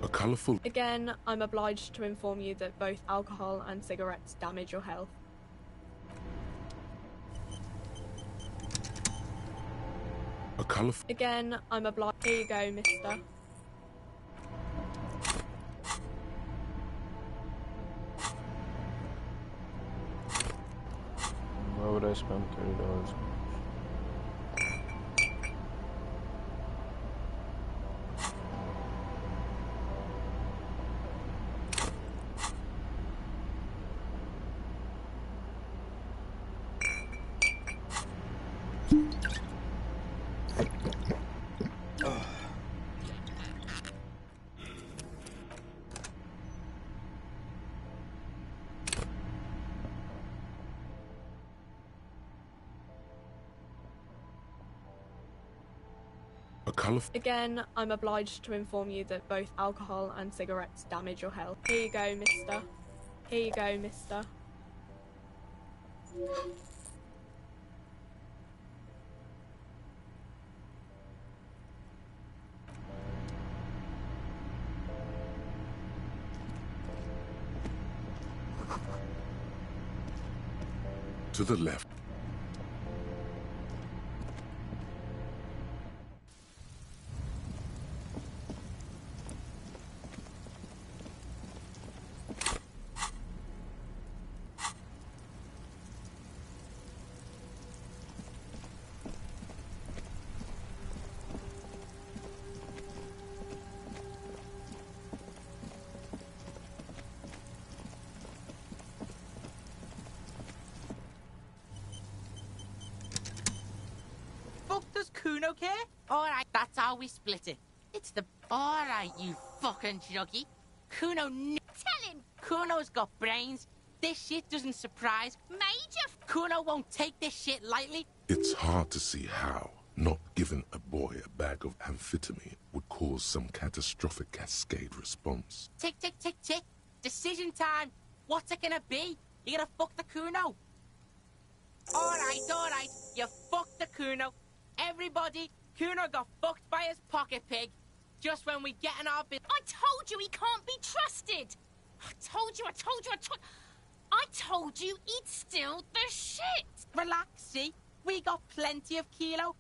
A colorful... Again, I'm obliged to inform you that both alcohol and cigarettes damage your health. A colorful... Again, I'm obliged... Here you go, mister. Why would I spend $30? Again, I'm obliged to inform you that both alcohol and cigarettes damage your health. Here you go, mister. Here you go, mister. To the left. Does Kuno care? Alright, that's how we split it. It's the... Alright, you fucking juggy. Kuno Tell him! Kuno's got brains. This shit doesn't surprise. Major... Kuno won't take this shit lightly. It's hard to see how not giving a boy a bag of amphetamine would cause some catastrophic cascade response. Tick, tick, tick, tick. Decision time. What's it gonna be? You gonna fuck the Kuno? Alright. You fucked the Kuno. Everybody, Kuno got fucked by his pocket pig. Just when we get in our bit. I told you he can't be trusted. I told you. I told you he'd steal the shit. Relax, see? We got plenty of Kilo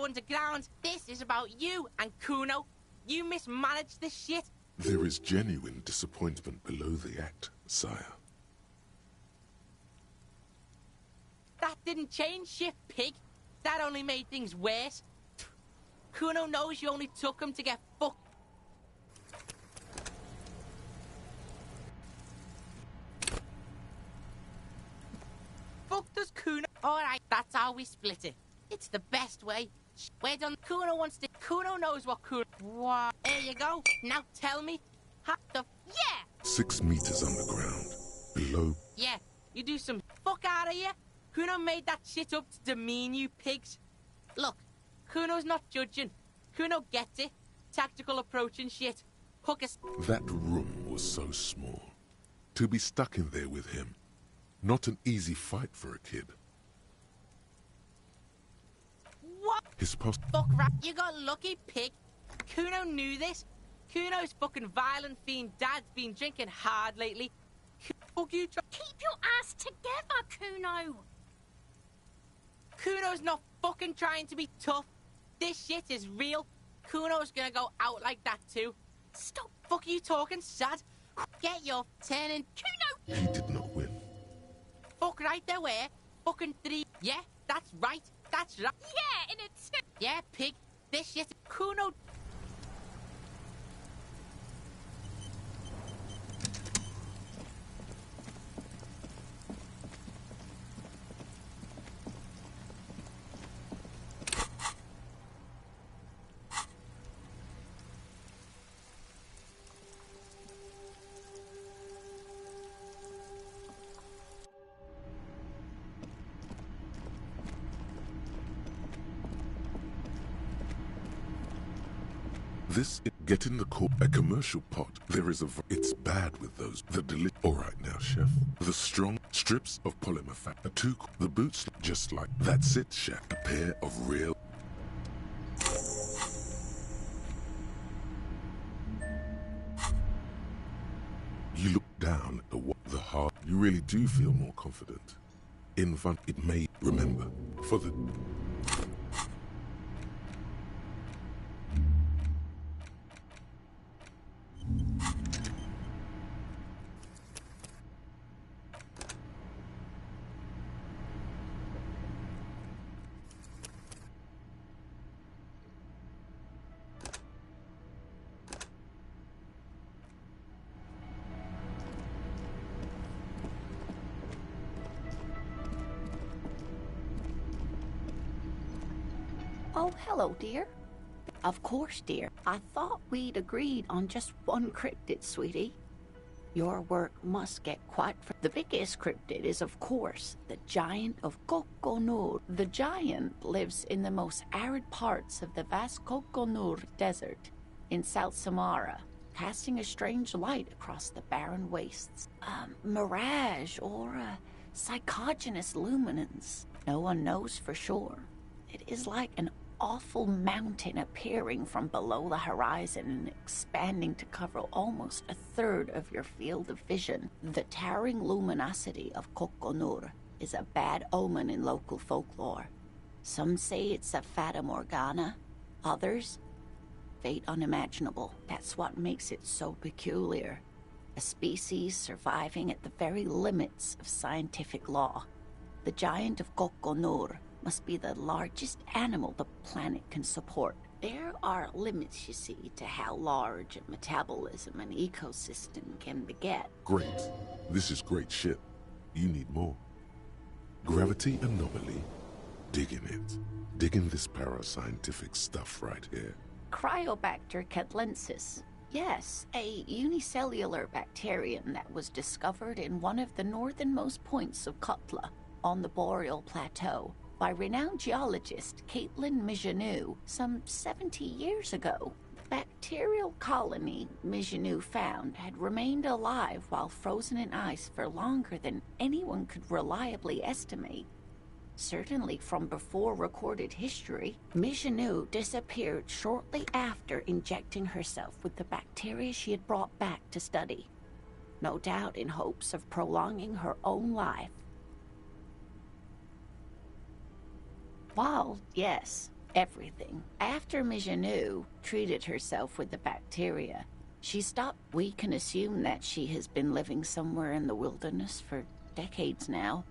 underground. This is about you and Kuno. You mismanaged this shit. There is genuine disappointment below the act, sire. That didn't change shit, pig. That only made things worse. Kuno knows you only took him to get fucked. Fuck does Right, that's how we split it. It's the best way. We're done. Kuno wants to. Kuno knows what Kuno. Wow. There you go. Now tell me. How the. Yeah! 6 meters underground. Below. Yeah, you do some. Fuck out of here. Kuno made that shit up to demean you pigs. Look, Kuno's not judging. Kuno gets it. Tactical approach and shit. Hook us. That room was so small. To be stuck in there with him. Not an easy fight for a kid. What? His post. Fuck right. You got lucky, pig. Kuno knew this. Kuno's fucking violent fiend dad's been drinking hard lately. Fuck you. Keep your ass together, Kuno. Kuno's not fucking trying to be tough. This shit is real. Kuno's gonna go out like that too. Stop. Fuck you talking, sad. Get your turning. Kuno. He did not win. Fuck right there, where? Fucking 3. Yeah, that's right. That's right. Yeah, in a 2. Yeah, pig. This shit. Kuno. Get in the a commercial pot. There is it's bad with those. All right now, chef. The strong strips of polymer fat. The boots just like. That's it, chef. A pair of real. You look down at the heart. You really do feel more confident. It may remember for the. Oh, hello, dear. Of course, dear. I thought we'd agreed on just one cryptid, sweetie. Your work must get quite... The biggest cryptid is, of course, the Giant of Kokonur. The giant lives in the most arid parts of the vast Kokonur Desert in South Samara, casting a strange light across the barren wastes. A mirage or a psychogenous luminance. No one knows for sure. It is like an awful mountain appearing from below the horizon and expanding to cover almost a third of your field of vision. The towering luminosity of Kokonur is a bad omen in local folklore. Some say it's a fata morgana, others, fate unimaginable. That's what makes it so peculiar. A species surviving at the very limits of scientific law. The Giant of Kokonur must be the largest animal the planet can support. There are limits, you see, to how large a metabolism an ecosystem can beget. Great. This is great shit. You need more. Gravity anomaly. Dig in it. Dig in this parascientific stuff right here. Cryobacter catlensis. Yes, a unicellular bacterium that was discovered in one of the northernmost points of Kotla on the Boreal Plateau by renowned geologist Caitlin Mijanou some 70 years ago. The bacterial colony Mijanou found had remained alive while frozen in ice for longer than anyone could reliably estimate. Certainly from before recorded history, Mijanou disappeared shortly after injecting herself with the bacteria she had brought back to study, no doubt in hopes of prolonging her own life. Well, yes, everything. After Mijanou treated herself with the bacteria, she stopped. We can assume that she has been living somewhere in the wilderness for decades now,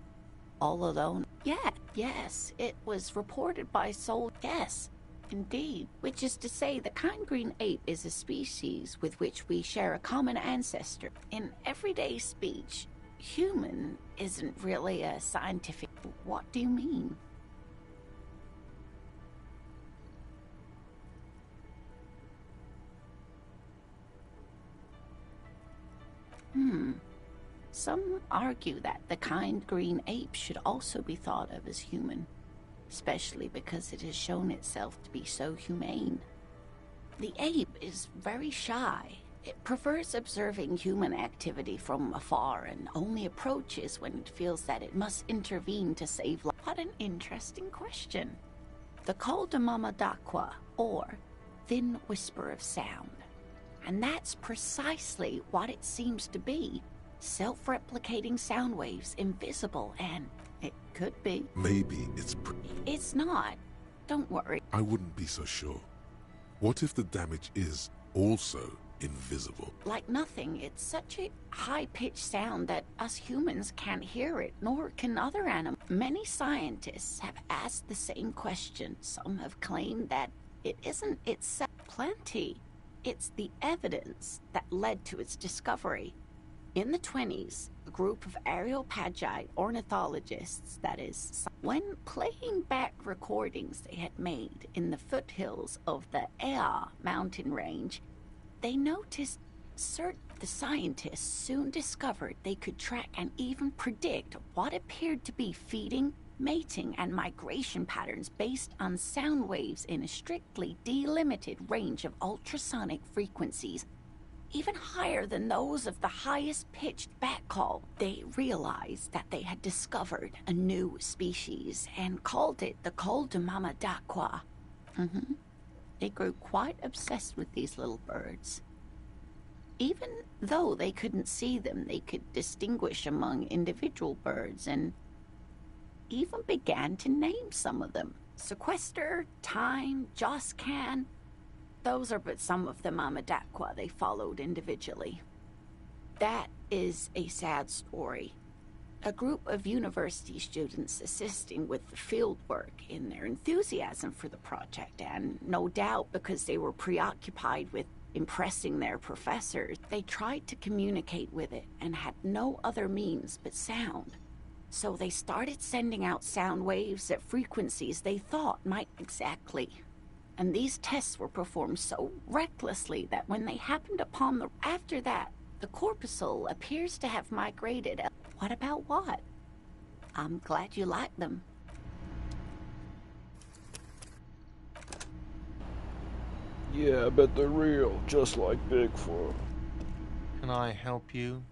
all alone. Yeah, yes, it was reported by yes, indeed. Which is to say, the kind green ape is a species with which we share a common ancestor. In everyday speech, human isn't really a scientific... What do you mean? Some argue that the kind green ape should also be thought of as human, especially because it has shown itself to be so humane. The ape is very shy. It prefers observing human activity from afar and only approaches when it feels that it must intervene to save life. What an interesting question. The call de mama d'aqua, or thin whisper of sound. And that's precisely what it seems to be. Self-replicating sound waves, invisible, and it could be. Maybe it's It's not. Don't worry. I wouldn't be so sure. What if the damage is also invisible? Like nothing, it's such a high-pitched sound that us humans can't hear it, nor can other animals. Many scientists have asked the same question. Some have claimed that it isn't itself plenty. It's the evidence that led to its discovery. In the 20s, a group of Areopagite ornithologists, that is, when playing back recordings they had made in the foothills of the Ea mountain range, they noticed the scientists soon discovered they could track and even predict what appeared to be feeding, mating, and migration patterns based on sound waves in a strictly delimited range of ultrasonic frequencies, even higher than those of the highest pitched bat call. They realized that they had discovered a new species and called it the call de mama d'aqua. They grew quite obsessed with these little birds. Even though they couldn't see them, they could distinguish among individual birds and even began to name some of them. Sequester, Time, Joscan. Those are but some of the mama d'aqua they followed individually. That is a sad story. A group of university students assisting with the field work in their enthusiasm for the project, and no doubt because they were preoccupied with impressing their professors, they tried to communicate with it and had no other means but sound. So they started sending out sound waves at frequencies they thought might exactly. And these tests were performed so recklessly that when they happened upon the... After that, the corpuscle appears to have migrated. What about what? I'm glad you like them. Yeah, I bet they're real, just like Bigfoot. Can I help you?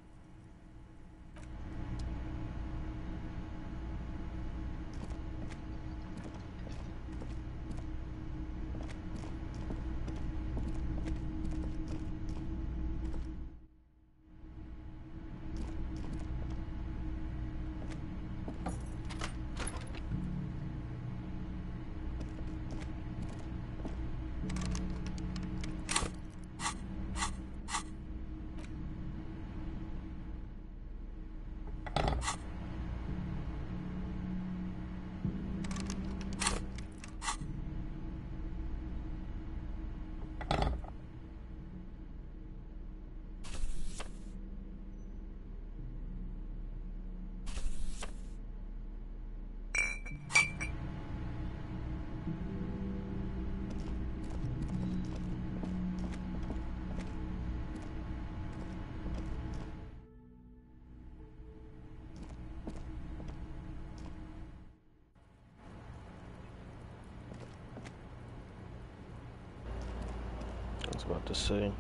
I was about to say.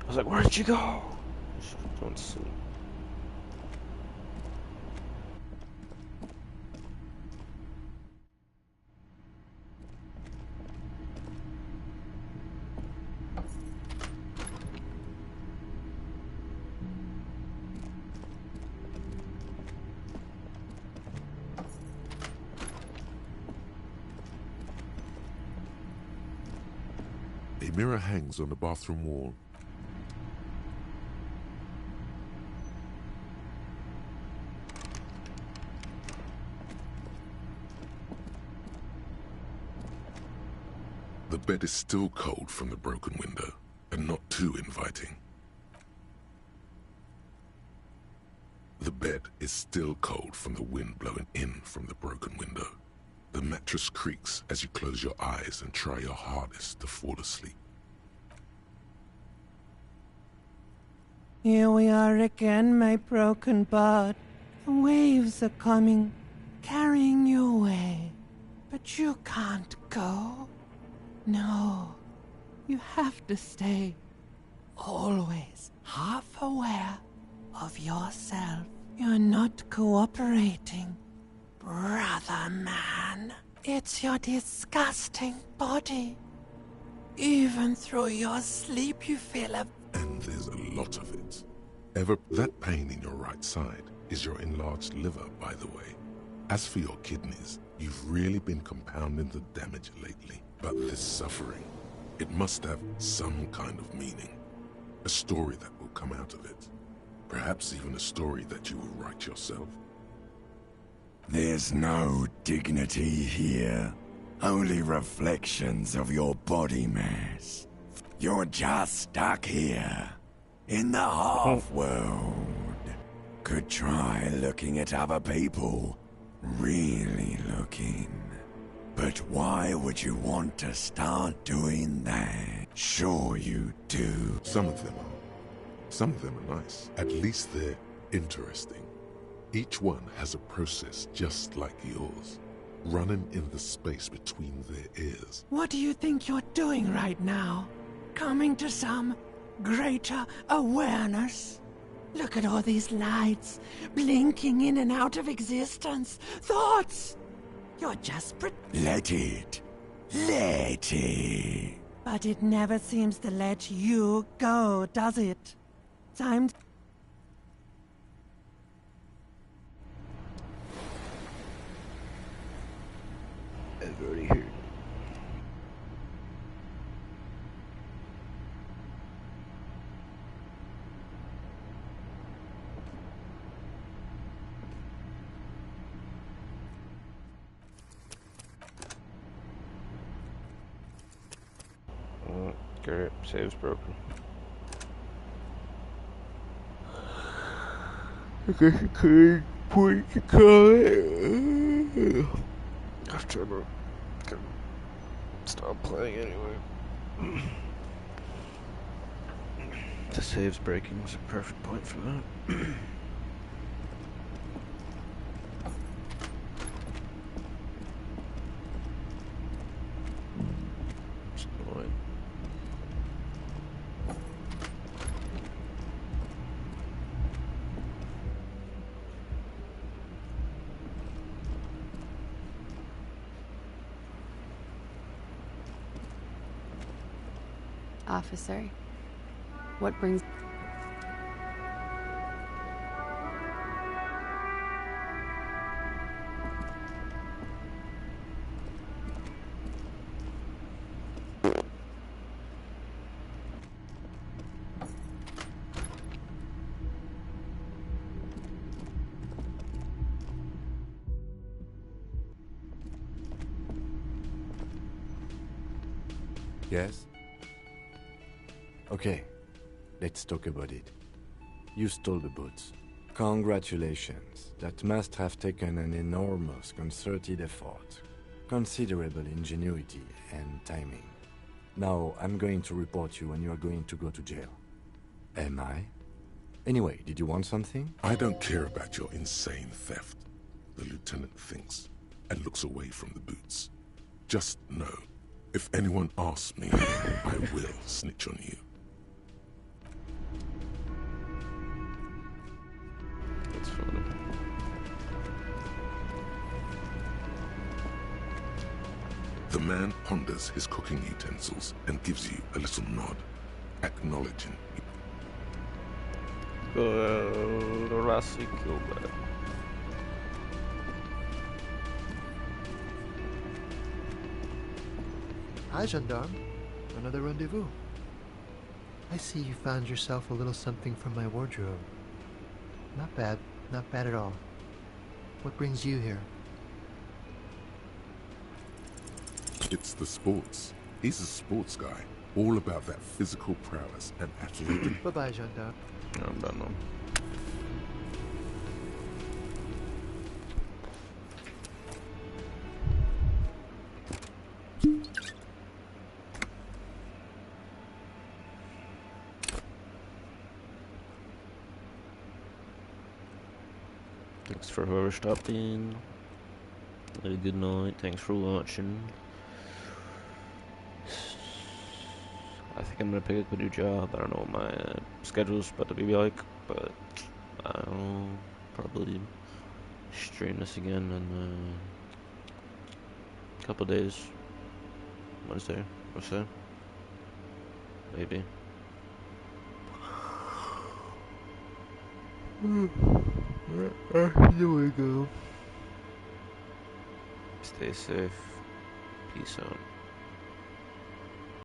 I was like, where'd you go? Don't see. A mirror hangs on the bathroom wall. The bed is still cold from the broken window, and not too inviting. The bed is still cold from the wind blowing in from the broken window. The mattress creaks as you close your eyes and try your hardest to fall asleep. Here we are again, my broken bud. The waves are coming, carrying you away. But you can't go. No, you have to stay. Always half aware of yourself. You're not cooperating, brother man. It's your disgusting body. Even through your sleep you feel a... And there's a lot of it. That pain in your right side is your enlarged liver, by the way. As for your kidneys, you've really been compounding the damage lately. But this suffering, it must have some kind of meaning. A story that will come out of it. Perhaps even a story that you will write yourself. There's no dignity here. Only reflections of your body mass. You're just stuck here, in the half-world. Could try looking at other people. Really looking. But why would you want to start doing that? Sure you do. Some of them are. Some of them are nice. At least they're interesting. Each one has a process just like yours, running in the space between their ears. What do you think you're doing right now? Coming to some greater awareness? Look at all these lights, blinking in and out of existence. Thoughts! You're just Let it. Let it. But it never seems to let you go, does it? Time... I've already heard. Great, save's broken. I guess you could point to call it. After I'm gonna stop playing anyway. The save's breaking was a perfect point for that. Officer, what brings... Yes? Okay, let's talk about it. You stole the boots. Congratulations. That must have taken an enormous concerted effort, considerable ingenuity and timing. Now, I'm going to report you and you are going to go to jail. Am I? Anyway, did you want something? I don't care about your insane theft, the lieutenant thinks, and looks away from the boots. Just know, if anyone asks me, I will snitch on you. That's funny. The man ponders his cooking utensils and gives you a little nod, acknowledging. Hi, gendarme. Another rendezvous. I see you found yourself a little something from my wardrobe. Not bad. Not bad at all. What brings you here? It's the sports. He's a sports guy. All about that physical prowess and athletic. Bye-bye, gendarme. I'm done now. Thanks for whoever stopped in. Have a good night. Thanks for watching. I think I'm gonna pick up a new job. I don't know what my schedule's about to be like, but I'll probably stream this again in a couple days. Wednesday, or so. Maybe. Here we go. Stay safe. Peace out.